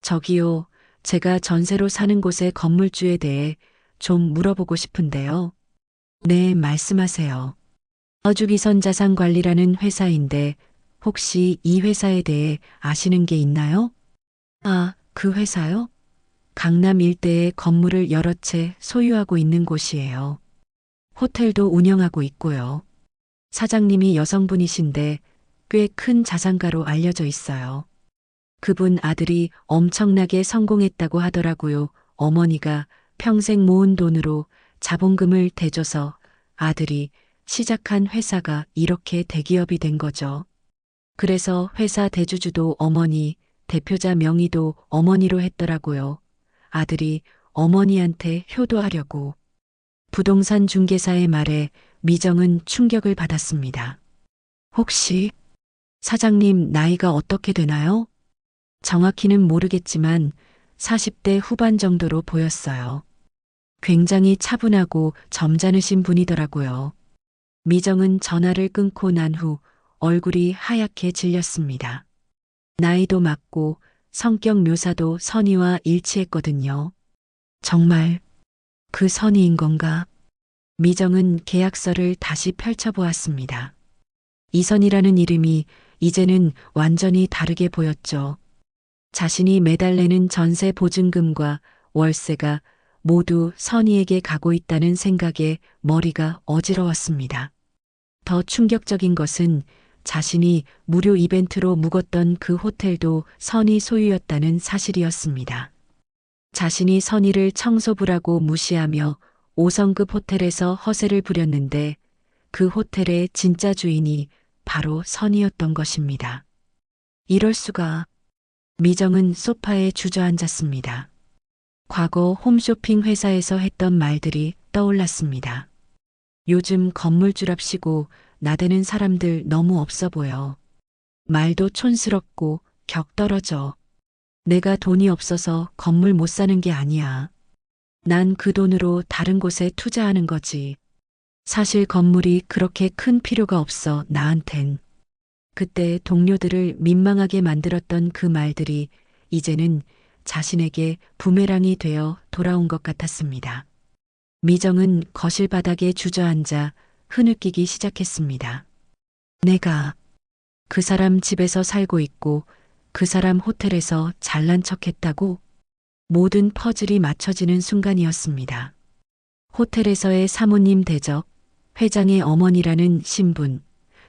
[SPEAKER 2] 저기요, 제가 전세로 사는 곳의 건물주에 대해 좀 물어보고 싶은데요. 네, 말씀하세요. 어주기선 자산관리라는 회사인데 혹시 이 회사에 대해 아시는 게 있나요? 아, 그 회사요? 강남 일대에 건물을 여러 채 소유하고 있는 곳이에요. 호텔도 운영하고 있고요. 사장님이 여성분이신데 꽤 큰 자산가로 알려져 있어요. 그분 아들이 엄청나게 성공했다고 하더라고요. 어머니가 평생 모은 돈으로 자본금을 대줘서 아들이 시작한 회사가 이렇게 대기업이 된 거죠. 그래서 회사 대주주도 어머니, 대표자 명의도 어머니로 했더라고요. 아들이 어머니한테 효도하려고. 부동산 중개사의 말에 미정은 충격을 받았습니다. 혹시 사장님 나이가 어떻게 되나요? 정확히는 모르겠지만 40대 후반 정도로 보였어요. 굉장히 차분하고 점잖으신 분이더라고요. 미정은 전화를 끊고 난 후 얼굴이 하얗게 질렸습니다. 나이도 맞고 성격 묘사도 선의와 일치했거든요. 정말 그 선의인 건가? 미정은 계약서를 다시 펼쳐보았습니다. 이선이라는 이름이 이제는 완전히 다르게 보였죠. 자신이 매달 내는 전세 보증금과 월세가 모두 선희에게 가고 있다는 생각에 머리가 어지러웠습니다. 더 충격적인 것은 자신이 무료 이벤트로 묵었던 그 호텔도 선희 소유였다는 사실이었습니다. 자신이 선희를 청소부라고 무시하며 5성급 호텔에서 허세를 부렸는데 그 호텔의 진짜 주인이 바로 선희였던 것입니다. 이럴 수가. 미정은 소파에 주저앉았습니다. 과거 홈쇼핑 회사에서 했던 말들이 떠올랐습니다. 요즘 건물주랍시고 나대는 사람들 너무 없어 보여. 말도 촌스럽고 격 떨어져. 내가 돈이 없어서 건물 못 사는 게 아니야. 난 그 돈으로 다른 곳에 투자하는 거지. 사실 건물이 그렇게 큰 필요가 없어 나한텐. 그때 동료들을 민망하게 만들었던 그 말들이 이제는 자신에게 부메랑이 되어 돌아온 것 같았습니다. 미정은 거실 바닥에 주저앉아 흐느끼기 시작했습니다. 내가 그 사람 집에서 살고 있고 그 사람 호텔에서 잘난 척했다고? 모든 퍼즐이 맞춰지는 순간이었습니다. 호텔에서의 사모님 대접, 회장의 어머니라는 신분,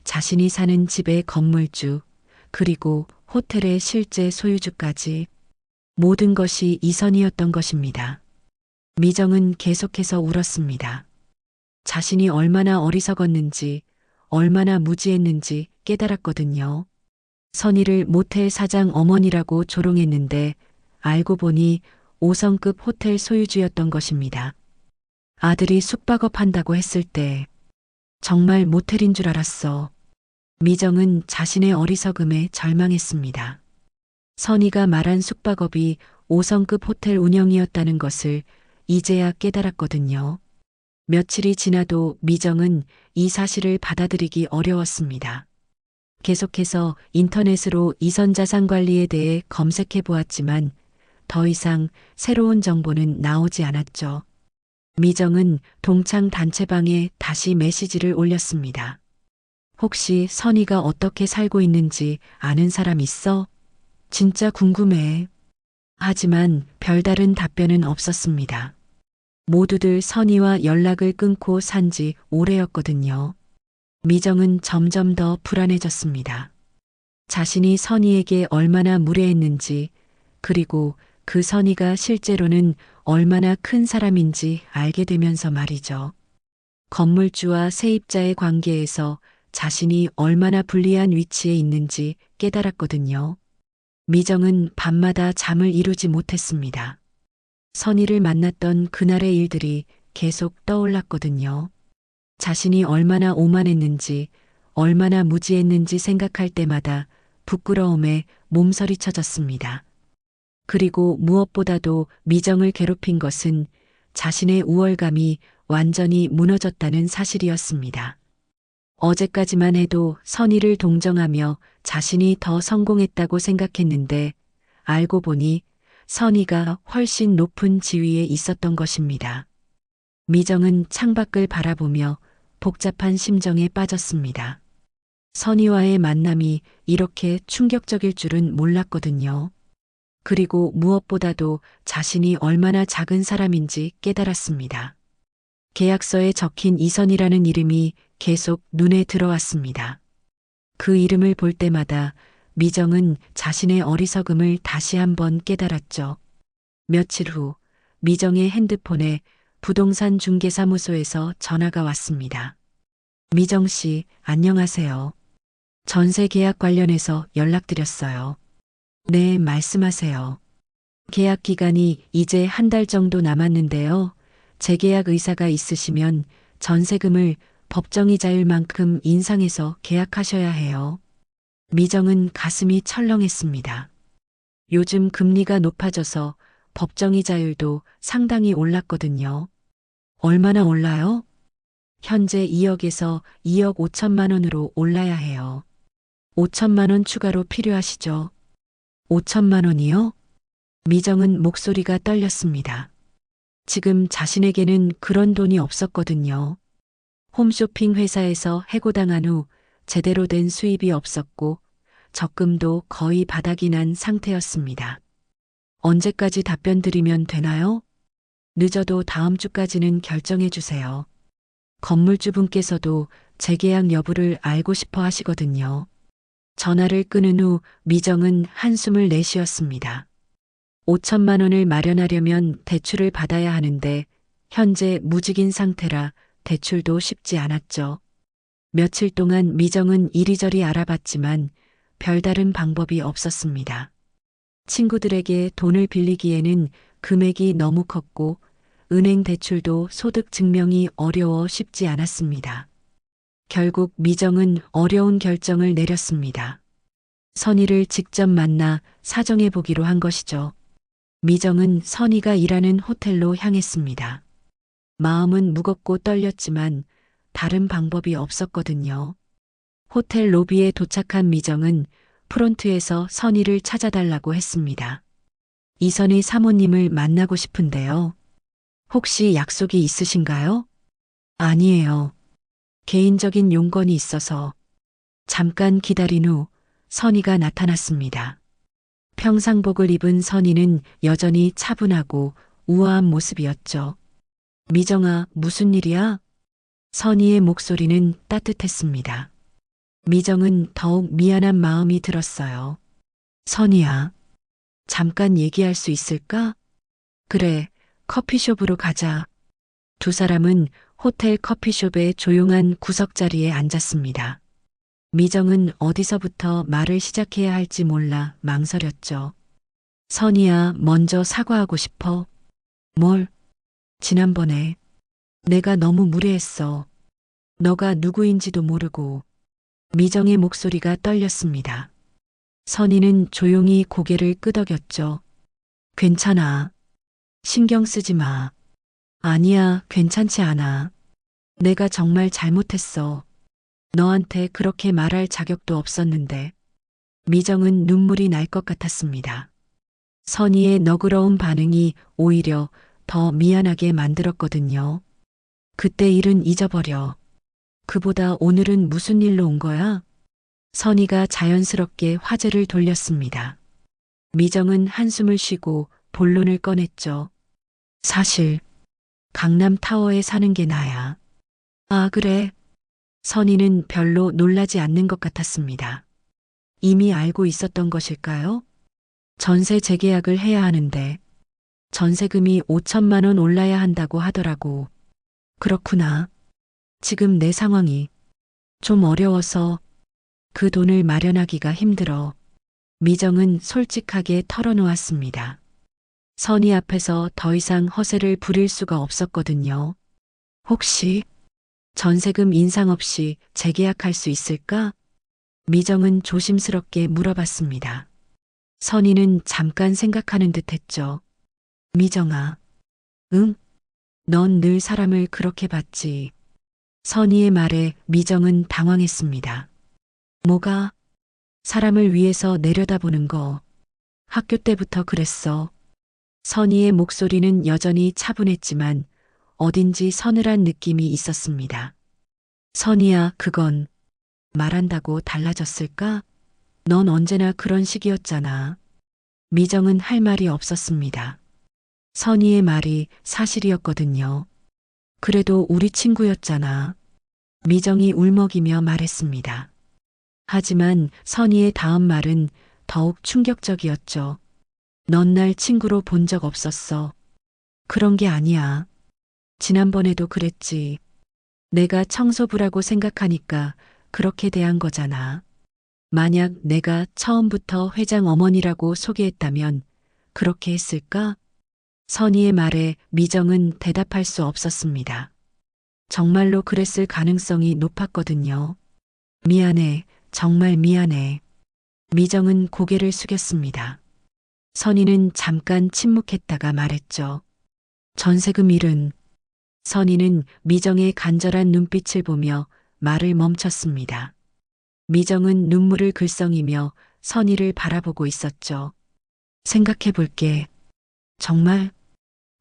[SPEAKER 2] 자신이 사는 집의 건물주, 그리고 호텔의 실제 소유주까지 모든 것이 이선이었던 것입니다. 미정은 계속해서 울었습니다. 자신이 얼마나 어리석었는지, 얼마나 무지했는지 깨달았거든요. 선희를 모텔 사장 어머니라고 조롱했는데 알고 보니 5성급 호텔 소유주였던 것입니다. 아들이 숙박업 한다고 했을 때 정말 모텔인 줄 알았어. 미정은 자신의 어리석음에 절망했습니다. 선희가 말한 숙박업이 5성급 호텔 운영이었다는 것을 이제야 깨달았거든요. 며칠이 지나도 미정은 이 사실을 받아들이기 어려웠습니다. 계속해서 인터넷으로 이선자산관리에 대해 검색해 보았지만 더 이상 새로운 정보는 나오지 않았죠. 미정은 동창 단체방에 다시 메시지를 올렸습니다. 혹시 선희가 어떻게 살고 있는지 아는 사람 있어? 진짜 궁금해. 하지만 별다른 답변은 없었습니다. 모두들 선희와 연락을 끊고 산 지 오래였거든요. 미정은 점점 더 불안해졌습니다. 자신이 선희에게 얼마나 무례했는지, 그리고 그 선희가 실제로는 얼마나 큰 사람인지 알게 되면서 말이죠. 건물주와 세입자의 관계에서 자신이 얼마나 불리한 위치에 있는지 깨달았거든요. 미정은 밤마다 잠을 이루지 못했습니다. 선희를 만났던 그날의 일들이 계속 떠올랐거든요. 자신이 얼마나 오만했는지, 얼마나 무지했는지 생각할 때마다 부끄러움에 몸서리 쳐졌습니다. 그리고 무엇보다도 미정을 괴롭힌 것은 자신의 우월감이 완전히 무너졌다는 사실이었습니다. 어제까지만 해도 선의를 동정하며 자신이 더 성공했다고 생각했는데 알고 보니 선희가 훨씬 높은 지위에 있었던 것입니다. 미정은 창밖을 바라보며 복잡한 심정에 빠졌습니다. 선희와의 만남이 이렇게 충격적일 줄은 몰랐거든요. 그리고 무엇보다도 자신이 얼마나 작은 사람인지 깨달았습니다. 계약서에 적힌 이선이라는 이름이 계속 눈에 들어왔습니다. 그 이름을 볼 때마다 미정은 자신의 어리석음을 다시 한번 깨달았죠. 며칠 후 미정의 핸드폰에 부동산 중개사무소에서 전화가 왔습니다. 미정 씨, 안녕하세요. 전세 계약 관련해서 연락드렸어요. 네, 말씀하세요. 계약 기간이 이제 한 달 정도 남았는데요. 재계약 의사가 있으시면 전세금을 법정이자율 만큼 인상해서 계약하셔야 해요. 미정은 가슴이 철렁했습니다. 요즘 금리가 높아져서 법정이자율도 상당히 올랐거든요. 얼마나 올라요? 현재 2억에서 2억 5천만 원으로 올라야 해요. 5천만 원 추가로 필요하시죠? 5천만 원이요? 미정은 목소리가 떨렸습니다. 지금 자신에게는 그런 돈이 없었거든요. 홈쇼핑 회사에서 해고당한 후 제대로 된 수입이 없었고 적금도 거의 바닥이 난 상태였습니다. 언제까지 답변 드리면 되나요? 늦어도 다음 주까지는 결정해 주세요. 건물주분께서도 재계약 여부를 알고 싶어 하시거든요. 전화를 끊은 후 미정은 한숨을 내쉬었습니다. 5천만 원을 마련하려면 대출을 받아야 하는데 현재 무직인 상태라 대출도 쉽지 않았죠. 며칠 동안 미정은 이리저리 알아봤지만 별다른 방법이 없었습니다. 친구들에게 돈을 빌리기에는 금액이 너무 컸고 은행 대출도 소득 증명이 어려워 쉽지 않았습니다. 결국 미정은 어려운 결정을 내렸습니다. 선희를 직접 만나 사정해 보기로 한 것이죠. 미정은 선희가 일하는 호텔로 향했습니다. 마음은 무겁고 떨렸지만 다른 방법이 없었거든요. 호텔 로비에 도착한 미정은 프론트에서 선희를 찾아달라고 했습니다. 이선희 사모님을 만나고 싶은데요. 혹시 약속이 있으신가요? 아니에요. 개인적인 용건이 있어서. 잠깐 기다린 후 선희가 나타났습니다. 평상복을 입은 선희는 여전히 차분하고 우아한 모습이었죠. 미정아, 무슨 일이야? 선희의 목소리는 따뜻했습니다. 미정은 더욱 미안한 마음이 들었어요. 선희야, 잠깐 얘기할 수 있을까? 그래, 커피숍으로 가자. 두 사람은 호텔 커피숍의 조용한 구석자리에 앉았습니다. 미정은 어디서부터 말을 시작해야 할지 몰라 망설였죠. 선희야, 먼저 사과하고 싶어. 뭘? 지난번에 내가 너무 무례했어. 너가 누구인지도 모르고. 미정의 목소리가 떨렸습니다. 선희는 조용히 고개를 끄덕였죠. 괜찮아. 신경 쓰지 마. 아니야, 괜찮지 않아. 내가 정말 잘못했어. 너한테 그렇게 말할 자격도 없었는데. 미정은 눈물이 날 것 같았습니다. 선희의 너그러운 반응이 오히려 더 미안하게 만들었거든요. 그때 일은 잊어버려. 그보다 오늘은 무슨 일로 온 거야? 선희가 자연스럽게 화제를 돌렸습니다. 미정은 한숨을 쉬고 본론을 꺼냈죠. 사실 강남타워에 사는 게 나야. 아, 그래? 선희는 별로 놀라지 않는 것 같았습니다. 이미 알고 있었던 것일까요? 전세 재계약을 해야 하는데 전세금이 5천만 원 올라야 한다고 하더라고. 그렇구나. 지금 내 상황이 좀 어려워서 그 돈을 마련하기가 힘들어. 미정은 솔직하게 털어놓았습니다. 선희 앞에서 더 이상 허세를 부릴 수가 없었거든요. 혹시 전세금 인상 없이 재계약할 수 있을까? 미정은 조심스럽게 물어봤습니다. 선희는 잠깐 생각하는 듯 했죠. 미정아, 응? 넌 늘 사람을 그렇게 봤지. 선희의 말에 미정은 당황했습니다. 뭐가? 사람을 위해서 내려다보는 거. 학교 때부터 그랬어. 선희의 목소리는 여전히 차분했지만 어딘지 서늘한 느낌이 있었습니다. 선희야, 그건 말한다고 달라졌을까? 넌 언제나 그런 식이었잖아. 미정은 할 말이 없었습니다. 선희의 말이 사실이었거든요. 그래도 우리 친구였잖아. 미정이 울먹이며 말했습니다. 하지만 선희의 다음 말은 더욱 충격적이었죠. 넌 날 친구로 본 적 없었어. 그런 게 아니야. 지난번에도 그랬지. 내가 청소부라고 생각하니까 그렇게 대한 거잖아. 만약 내가 처음부터 회장 어머니라고 소개했다면 그렇게 했을까? 선희의 말에 미정은 대답할 수 없었습니다. 정말로 그랬을 가능성이 높았거든요. 미안해, 정말 미안해. 미정은 고개를 숙였습니다. 선희는 잠깐 침묵했다가 말했죠. 전세금 일은. 선희는 미정의 간절한 눈빛을 보며 말을 멈췄습니다. 미정은 눈물을 글썽이며 선희를 바라보고 있었죠. 생각해 볼게. 정말?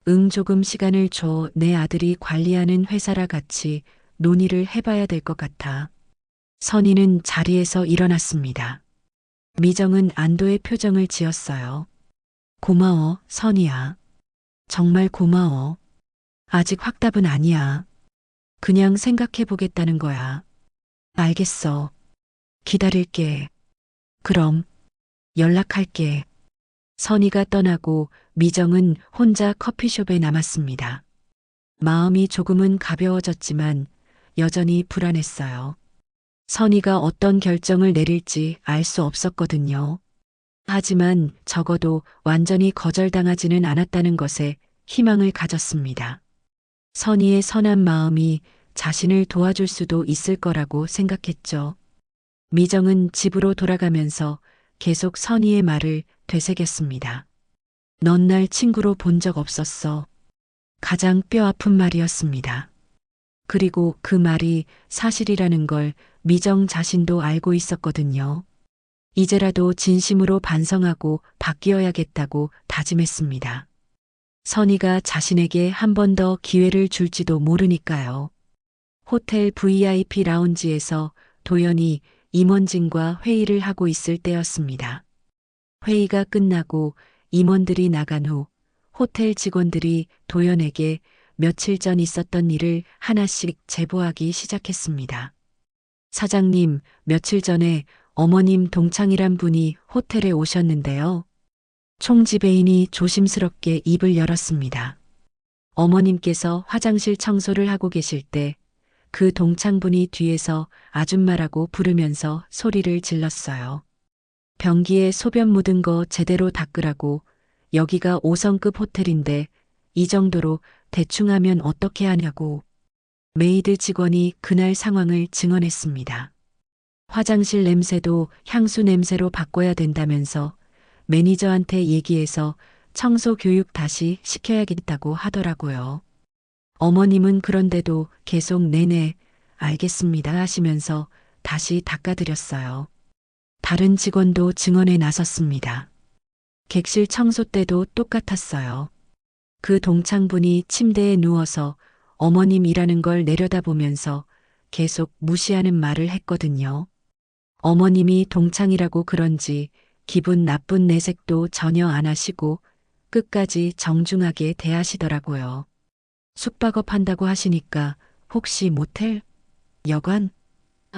[SPEAKER 2] 응, 조금 시간을 줘. 내 아들이 관리하는 회사라 같이 논의를 해봐야 될 것 같아. 선희는 자리에서 일어났습니다. 미정은 안도의 표정을 지었어요. 고마워, 선희야. 정말 고마워. 아직 확답은 아니야. 그냥 생각해 보겠다는 거야. 알겠어. 기다릴게. 그럼 연락할게. 선희가 떠나고 미정은 혼자 커피숍에 남았습니다. 마음이 조금은 가벼워졌지만 여전히 불안했어요. 선희가 어떤 결정을 내릴지 알 수 없었거든요. 하지만 적어도 완전히 거절당하지는 않았다는 것에 희망을 가졌습니다. 선희의 선한 마음이 자신을 도와줄 수도 있을 거라고 생각했죠. 미정은 집으로 돌아가면서 계속 선희의 말을 되새겼습니다. 넌 날 친구로 본 적 없었어. 가장 뼈아픈 말이었습니다. 그리고 그 말이 사실이라는 걸 미정 자신도 알고 있었거든요. 이제라도 진심으로 반성하고 바뀌어야겠다고 다짐했습니다. 선희가 자신에게 한 번 더 기회를 줄지도 모르니까요. 호텔 VIP 라운지에서 도연이 임원진과 회의를 하고 있을 때였습니다. 회의가 끝나고 임원들이 나간 후 호텔 직원들이 도연에게 며칠 전 있었던 일을 하나씩 제보하기 시작했습니다. 사장님, 며칠 전에 어머님 동창이란 분이 호텔에 오셨는데요. 총지배인이 조심스럽게 입을 열었습니다. 어머님께서 화장실 청소를 하고 계실 때 그 동창분이 뒤에서 아줌마라고 부르면서 소리를 질렀어요. 변기에 소변 묻은 거 제대로 닦으라고. 여기가 5성급 호텔인데 이 정도로 대충 하면 어떻게 하냐고. 메이드 직원이 그날 상황을 증언했습니다. 화장실 냄새도 향수 냄새로 바꿔야 된다면서 매니저한테 얘기해서 청소 교육 다시 시켜야겠다고 하더라고요. 어머님은 그런데도 계속 네네, 알겠습니다 하시면서 다시 닦아드렸어요. 다른 직원도 증언에 나섰습니다. 객실 청소 때도 똑같았어요. 그 동창분이 침대에 누워서 어머님 일하는 걸 내려다보면서 계속 무시하는 말을 했거든요. 어머님이 동창이라고 그런지 기분 나쁜 내색도 전혀 안 하시고 끝까지 정중하게 대하시더라고요. 숙박업 한다고 하시니까 혹시 모텔? 여관?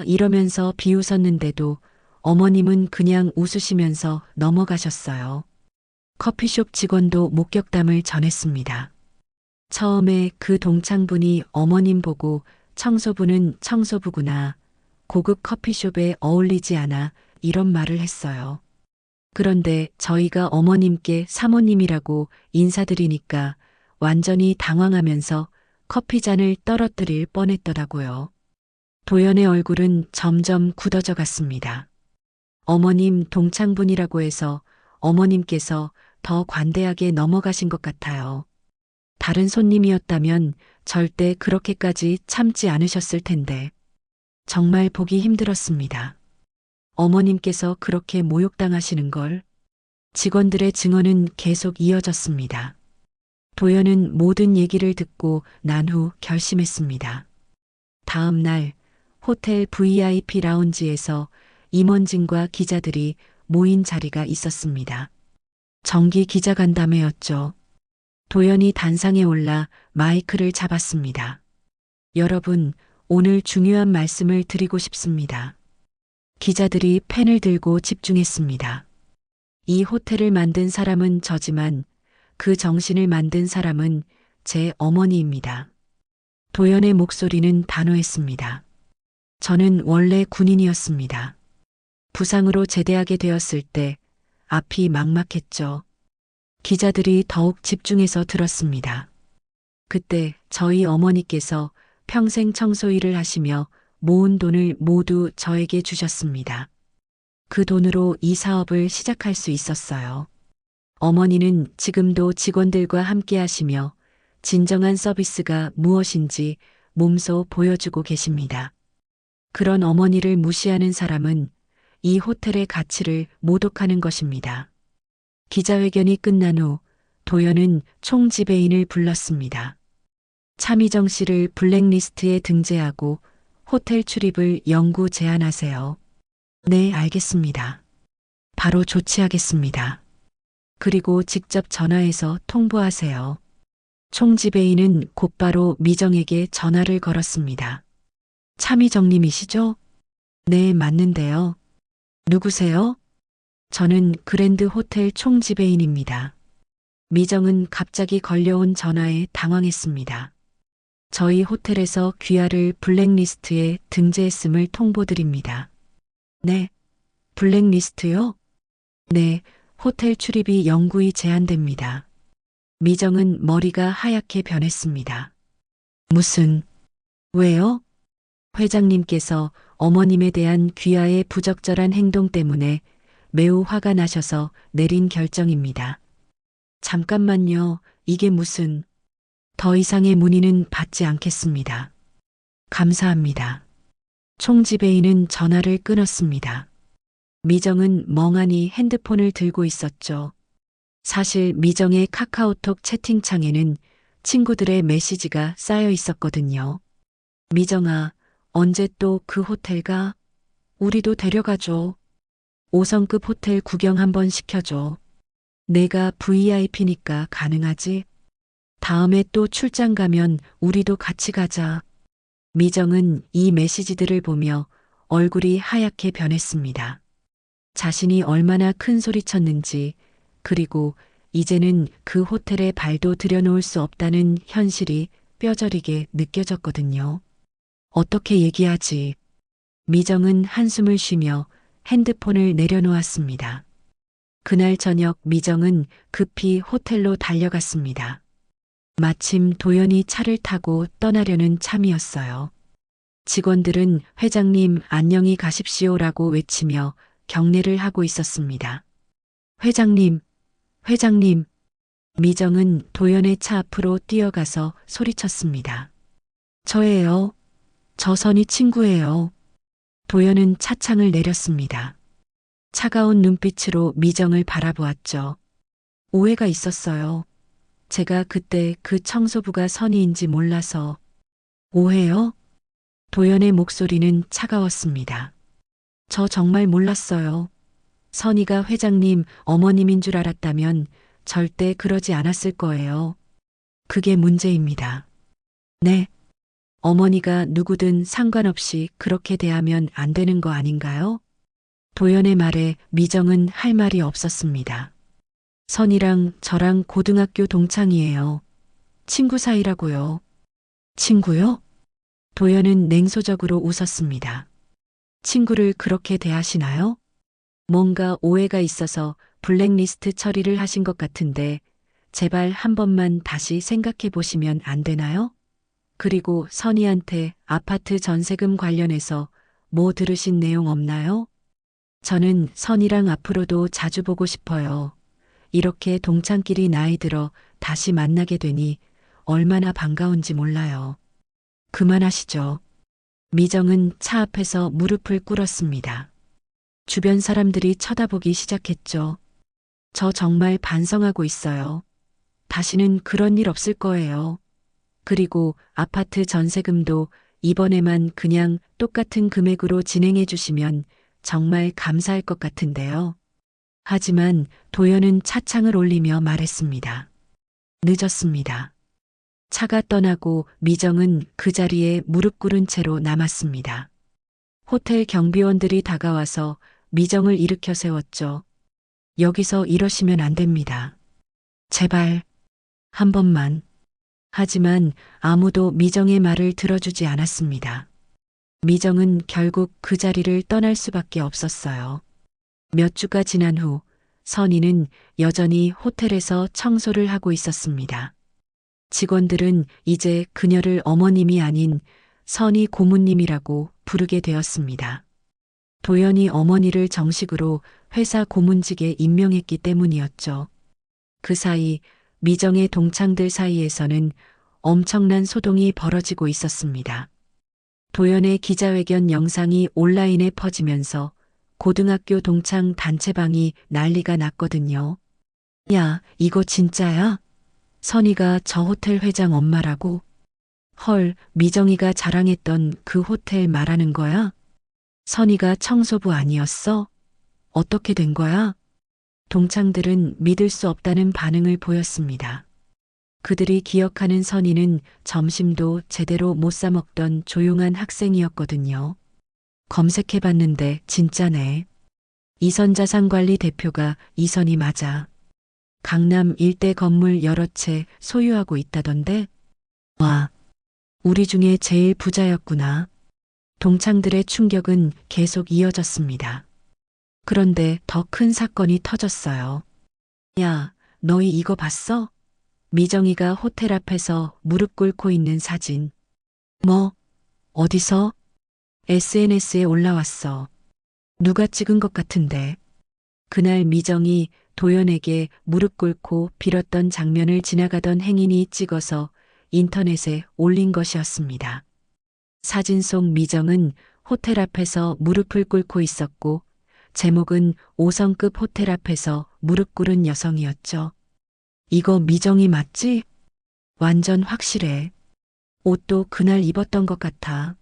[SPEAKER 2] 이러면서 비웃었는데도 어머님은 그냥 웃으시면서 넘어가셨어요. 커피숍 직원도 목격담을 전했습니다. 처음에 그 동창분이 어머님 보고 청소부는 청소부구나. 고급 커피숍에 어울리지 않아. 이런 말을 했어요. 그런데 저희가 어머님께 사모님이라고 인사드리니까 완전히 당황하면서 커피잔을 떨어뜨릴 뻔했더라고요. 도연의 얼굴은 점점 굳어져 갔습니다. 어머님 동창분이라고 해서 어머님께서 더 관대하게 넘어가신 것 같아요. 다른 손님이었다면 절대 그렇게까지 참지 않으셨을 텐데. 정말 보기 힘들었습니다. 어머님께서 그렇게 모욕당하시는 걸. 직원들의 증언은 계속 이어졌습니다. 도연은 모든 얘기를 듣고 난 후 결심했습니다. 다음 날 호텔 VIP 라운지에서 임원진과 기자들이 모인 자리가 있었습니다. 정기 기자간담회였죠. 도연이 단상에 올라 마이크를 잡았습니다. 여러분, 오늘 중요한 말씀을 드리고 싶습니다. 기자들이 펜을 들고 집중했습니다. 이 호텔을 만든 사람은 저지만 그 정신을 만든 사람은 제 어머니입니다. 도연의 목소리는 단호했습니다. 저는 원래 군인이었습니다. 부상으로 제대하게 되었을 때 앞이 막막했죠. 기자들이 더욱 집중해서 들었습니다. 그때 저희 어머니께서 평생 청소 일을 하시며 모은 돈을 모두 저에게 주셨습니다. 그 돈으로 이 사업을 시작할 수 있었어요. 어머니는 지금도 직원들과 함께 하시며 진정한 서비스가 무엇인지 몸소 보여주고 계십니다. 그런 어머니를 무시하는 사람은 이 호텔의 가치를 모독하는 것입니다. 기자회견이 끝난 후 도연은 총지배인을 불렀습니다. 차미정 씨를 블랙리스트에 등재하고 호텔 출입을 영구 제한하세요. 네, 알겠습니다. 바로 조치하겠습니다. 그리고 직접 전화해서 통보하세요. 총지배인은 곧바로 미정에게 전화를 걸었습니다. 차미정님이시죠? 네, 맞는데요. 누구세요? 저는 그랜드 호텔 총지배인입니다. 미정은 갑자기 걸려온 전화에 당황했습니다. 저희 호텔에서 귀하를 블랙리스트에 등재했음을 통보드립니다. 네, 블랙리스트요? 네, 호텔 출입이 영구히 제한됩니다. 미정은 머리가 하얗게 변했습니다. 무슨, 왜요? 회장님께서 어머님에 대한 귀하의 부적절한 행동 때문에 매우 화가 나셔서 내린 결정입니다. 잠깐만요, 이게 무슨, 더 이상의 문의는 받지 않겠습니다. 감사합니다. 총지배인은 전화를 끊었습니다. 미정은 멍하니 핸드폰을 들고 있었죠. 사실 미정의 카카오톡 채팅창에는 친구들의 메시지가 쌓여 있었거든요. 미정아, 언제 또 그 호텔 가? 우리도 데려가줘. 5성급 호텔 구경 한번 시켜줘. 내가 VIP니까 가능하지? 다음에 또 출장 가면 우리도 같이 가자. 미정은 이 메시지들을 보며 얼굴이 하얗게 변했습니다. 자신이 얼마나 큰 소리 쳤는지, 그리고 이제는 그 호텔에 발도 들여놓을 수 없다는 현실이 뼈저리게 느껴졌거든요. 어떻게 얘기하지? 미정은 한숨을 쉬며 핸드폰을 내려놓았습니다. 그날 저녁 미정은 급히 호텔로 달려갔습니다. 마침 도연이 차를 타고 떠나려는 참이었어요. 직원들은 회장님 안녕히 가십시오라고 외치며 경례를 하고 있었습니다. 회장님, 회장님. 미정은 도연의 차 앞으로 뛰어가서 소리쳤습니다. 저예요. 저 선희 친구예요. 도연은 차창을 내렸습니다. 차가운 눈빛으로 미정을 바라보았죠. 오해가 있었어요. 제가 그때 그 청소부가 선희인지 몰라서. 오해요? 도연의 목소리는 차가웠습니다. 저 정말 몰랐어요. 선희가 회장님 어머님인 줄 알았다면 절대 그러지 않았을 거예요. 그게 문제입니다. 네. 어머니가 누구든 상관없이 그렇게 대하면 안 되는 거 아닌가요? 도연의 말에 미정은 할 말이 없었습니다. 선이랑 저랑 고등학교 동창이에요. 친구 사이라고요. 친구요? 도연은 냉소적으로 웃었습니다. 친구를 그렇게 대하시나요? 뭔가 오해가 있어서 블랙리스트 처리를 하신 것 같은데 제발 한 번만 다시 생각해 보시면 안 되나요? 그리고 선희한테 아파트 전세금 관련해서 뭐 들으신 내용 없나요? 저는 선희랑 앞으로도 자주 보고 싶어요. 이렇게 동창끼리 나이 들어 다시 만나게 되니 얼마나 반가운지 몰라요. 그만하시죠. 미정은 차 앞에서 무릎을 꿇었습니다. 주변 사람들이 쳐다보기 시작했죠. 저 정말 반성하고 있어요. 다시는 그런 일 없을 거예요. 그리고 아파트 전세금도 이번에만 그냥 똑같은 금액으로 진행해 주시면 정말 감사할 것 같은데요. 하지만 도연은 차창을 올리며 말했습니다. 늦었습니다. 차가 떠나고 미정은 그 자리에 무릎 꿇은 채로 남았습니다. 호텔 경비원들이 다가와서 미정을 일으켜 세웠죠. 여기서 이러시면 안 됩니다. 제발, 한 번만. 하지만 아무도 미정의 말을 들어주지 않았습니다. 미정은 결국 그 자리를 떠날 수밖에 없었어요. 몇 주가 지난 후 선희는 여전히 호텔에서 청소를 하고 있었습니다. 직원들은 이제 그녀를 어머님이 아닌 선희 고문님이라고 부르게 되었습니다. 도연이 어머니를 정식으로 회사 고문직에 임명했기 때문이었죠. 그 사이 미정의 동창들 사이에서는 엄청난 소동이 벌어지고 있었습니다. 도연의 기자회견 영상이 온라인에 퍼지면서 고등학교 동창 단체방이 난리가 났거든요. 야, 이거 진짜야? 선희가 저 호텔 회장 엄마라고? 헐, 미정이가 자랑했던 그 호텔 말하는 거야? 선희가 청소부 아니었어? 어떻게 된 거야? 동창들은 믿을 수 없다는 반응을 보였습니다. 그들이 기억하는 선희는 점심도 제대로 못 사 먹던 조용한 학생이었거든요. 검색해봤는데 진짜네. 이선자산관리 대표가 이선희 맞아. 강남 일대 건물 여러 채 소유하고 있다던데? 와, 우리 중에 제일 부자였구나. 동창들의 충격은 계속 이어졌습니다. 그런데 더 큰 사건이 터졌어요. 야, 너희 이거 봤어? 미정이가 호텔 앞에서 무릎 꿇고 있는 사진. 뭐? 어디서? SNS에 올라왔어. 누가 찍은 것 같은데. 그날 미정이 도연에게 무릎 꿇고 빌었던 장면을 지나가던 행인이 찍어서 인터넷에 올린 것이었습니다. 사진 속 미정은 호텔 앞에서 무릎을 꿇고 있었고 제목은 5성급 호텔 앞에서 무릎 꿇은 여성이었죠. 이거 미정이 맞지? 완전 확실해. 옷도 그날 입었던 것 같아.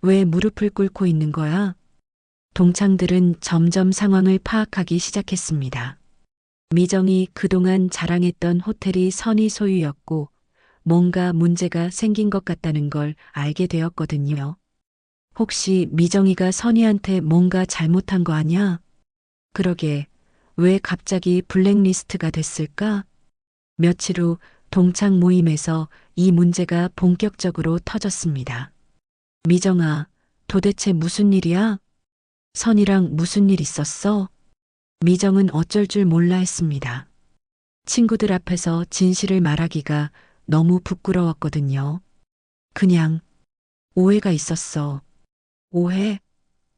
[SPEAKER 2] 왜 무릎을 꿇고 있는 거야? 동창들은 점점 상황을 파악하기 시작했습니다. 미정이 그동안 자랑했던 호텔이 선희 소유였고 뭔가 문제가 생긴 것 같다는 걸 알게 되었거든요. 혹시 미정이가 선희한테 뭔가 잘못한 거 아니야? 그러게, 왜 갑자기 블랙리스트가 됐을까? 며칠 후 동창 모임에서 이 문제가 본격적으로 터졌습니다. 미정아, 도대체 무슨 일이야? 선희랑 무슨 일 있었어? 미정은 어쩔 줄 몰라 했습니다. 친구들 앞에서 진실을 말하기가 너무 부끄러웠거든요. 그냥 오해가 있었어. 오해?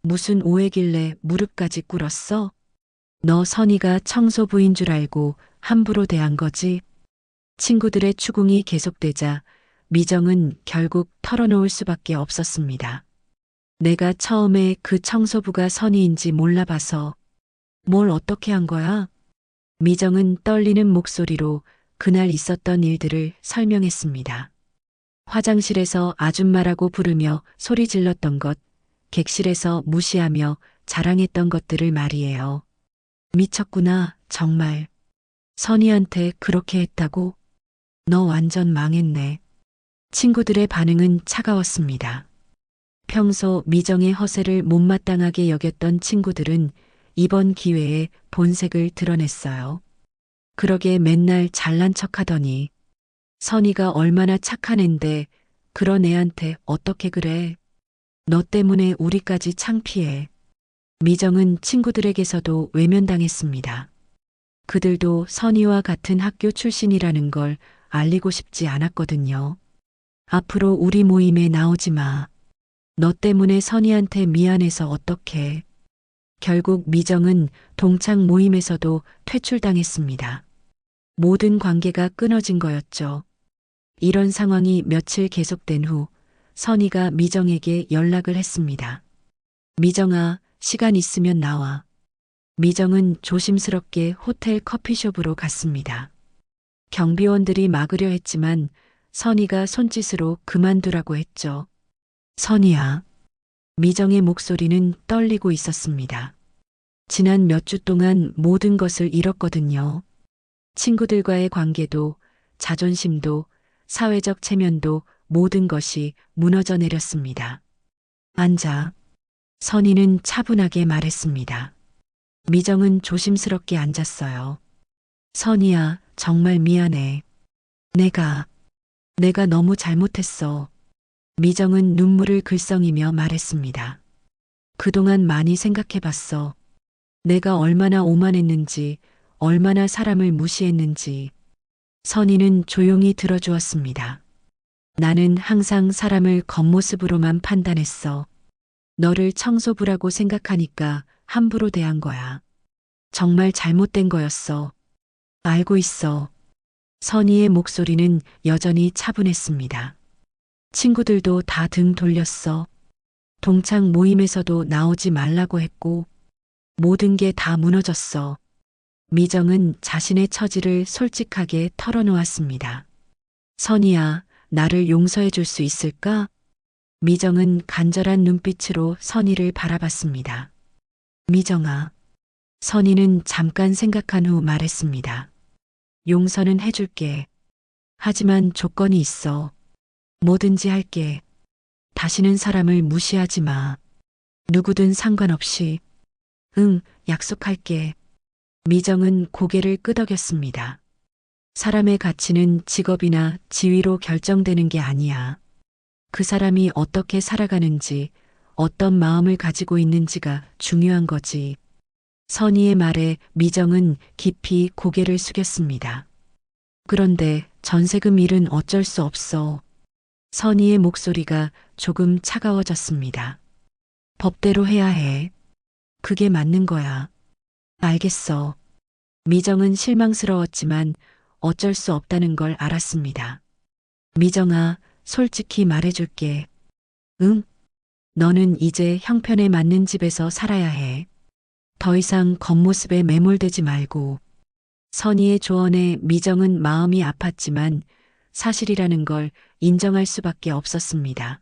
[SPEAKER 2] 무슨 오해길래 무릎까지 꿇었어? 너 선희가 청소부인 줄 알고 함부로 대한 거지? 친구들의 추궁이 계속되자 미정은 결국 털어놓을 수밖에 없었습니다. 내가 처음에 그 청소부가 선희인지 몰라봐서. 뭘 어떻게 한 거야? 미정은 떨리는 목소리로 그날 있었던 일들을 설명했습니다. 화장실에서 아줌마라고 부르며 소리 질렀던 것, 객실에서 무시하며 자랑했던 것들을 말이에요. 미쳤구나, 정말. 선희한테 그렇게 했다고? 너 완전 망했네. 친구들의 반응은 차가웠습니다. 평소 미정의 허세를 못마땅하게 여겼던 친구들은 이번 기회에 본색을 드러냈어요. 그러게 맨날 잘난 척하더니 선희가 얼마나 착한 앤데 그런 애한테 어떻게 그래. 너 때문에 우리까지 창피해. 미정은 친구들에게서도 외면당했습니다. 그들도 선희와 같은 학교 출신이라는 걸 알리고 싶지 않았거든요. 앞으로 우리 모임에 나오지 마. 너 때문에 선희한테 미안해서 어떡해. 결국 미정은 동창 모임에서도 퇴출당했습니다. 모든 관계가 끊어진 거였죠. 이런 상황이 며칠 계속된 후 선희가 미정에게 연락을 했습니다. 미정아, 시간 있으면 나와. 미정은 조심스럽게 호텔 커피숍으로 갔습니다. 경비원들이 막으려 했지만 선희가 손짓으로 그만두라고 했죠. 선희야. 미정의 목소리는 떨리고 있었습니다. 지난 몇 주 동안 모든 것을 잃었거든요. 친구들과의 관계도, 자존심도, 사회적 체면도 모든 것이 무너져 내렸습니다. 앉아. 선희는 차분하게 말했습니다. 미정은 조심스럽게 앉았어요. 선희야, 정말 미안해. 내가 너무 잘못했어. 미정은 눈물을 글썽이며 말했습니다. 그동안 많이 생각해봤어. 내가 얼마나 오만했는지, 얼마나 사람을 무시했는지. 선희는 조용히 들어주었습니다. 나는 항상 사람을 겉모습으로만 판단했어. 너를 청소부라고 생각하니까 함부로 대한 거야. 정말 잘못된 거였어. 알고 있어. 선희의 목소리는 여전히 차분했습니다. 친구들도 다 등 돌렸어. 동창 모임에서도 나오지 말라고 했고, 모든 게 다 무너졌어. 미정은 자신의 처지를 솔직하게 털어놓았습니다. 선희야, 나를 용서해 줄 수 있을까? 미정은 간절한 눈빛으로 선희를 바라봤습니다. 미정아. 선희는 잠깐 생각한 후 말했습니다. 용서는 해줄게. 하지만 조건이 있어. 뭐든지 할게. 다시는 사람을 무시하지 마. 누구든 상관없이. 응, 약속할게. 미정은 고개를 끄덕였습니다. 사람의 가치는 직업이나 지위로 결정되는 게 아니야. 그 사람이 어떻게 살아가는지, 어떤 마음을 가지고 있는지가 중요한 거지. 선희의 말에 미정은 깊이 고개를 숙였습니다. 그런데 전세금 일은 어쩔 수 없어. 선희의 목소리가 조금 차가워졌습니다. 법대로 해야 해. 그게 맞는 거야. 알겠어. 미정은 실망스러웠지만 어쩔 수 없다는 걸 알았습니다. 미정아, 솔직히 말해줄게. 응? 너는 이제 형편에 맞는 집에서 살아야 해. 더 이상 겉모습에 매몰되지 말고. 선희의 조언에 미정은 마음이 아팠지만 사실이라는 걸 인정할 수밖에 없었습니다.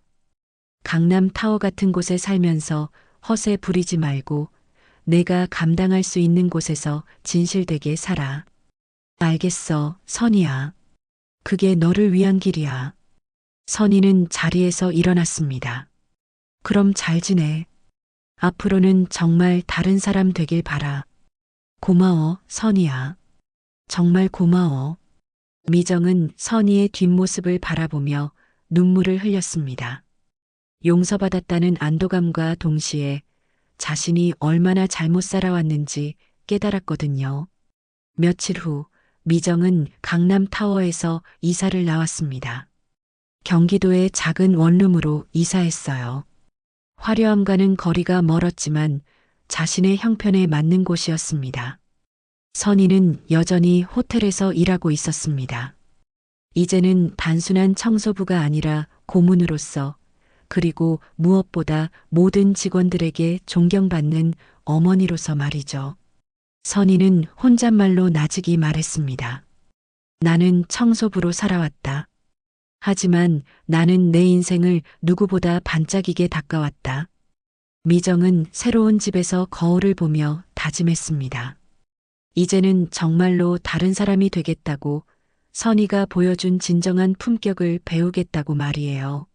[SPEAKER 2] 강남 타워 같은 곳에 살면서 허세 부리지 말고 내가 감당할 수 있는 곳에서 진실되게 살아. 알겠어, 선희야. 그게 너를 위한 길이야. 선희는 자리에서 일어났습니다. 그럼 잘 지내. 앞으로는 정말 다른 사람 되길 바라. 고마워, 선희야. 정말 고마워. 미정은 선희의 뒷모습을 바라보며 눈물을 흘렸습니다. 용서받았다는 안도감과 동시에 자신이 얼마나 잘못 살아왔는지 깨달았거든요. 며칠 후 미정은 강남타워에서 이사를 나왔습니다. 경기도의 작은 원룸으로 이사했어요. 화려함과는 거리가 멀었지만 자신의 형편에 맞는 곳이었습니다. 선희는 여전히 호텔에서 일하고 있었습니다. 이제는 단순한 청소부가 아니라 고문으로서, 그리고 무엇보다 모든 직원들에게 존경받는 어머니로서 말이죠. 선희는 혼잣말로 나직이 말했습니다. 나는 청소부로 살아왔다. 하지만 나는 내 인생을 누구보다 반짝이게 닦아왔다. 미정은 새로운 집에서 거울을 보며 다짐했습니다. 이제는 정말로 다른 사람이 되겠다고, 선희가 보여준 진정한 품격을 배우겠다고 말이에요.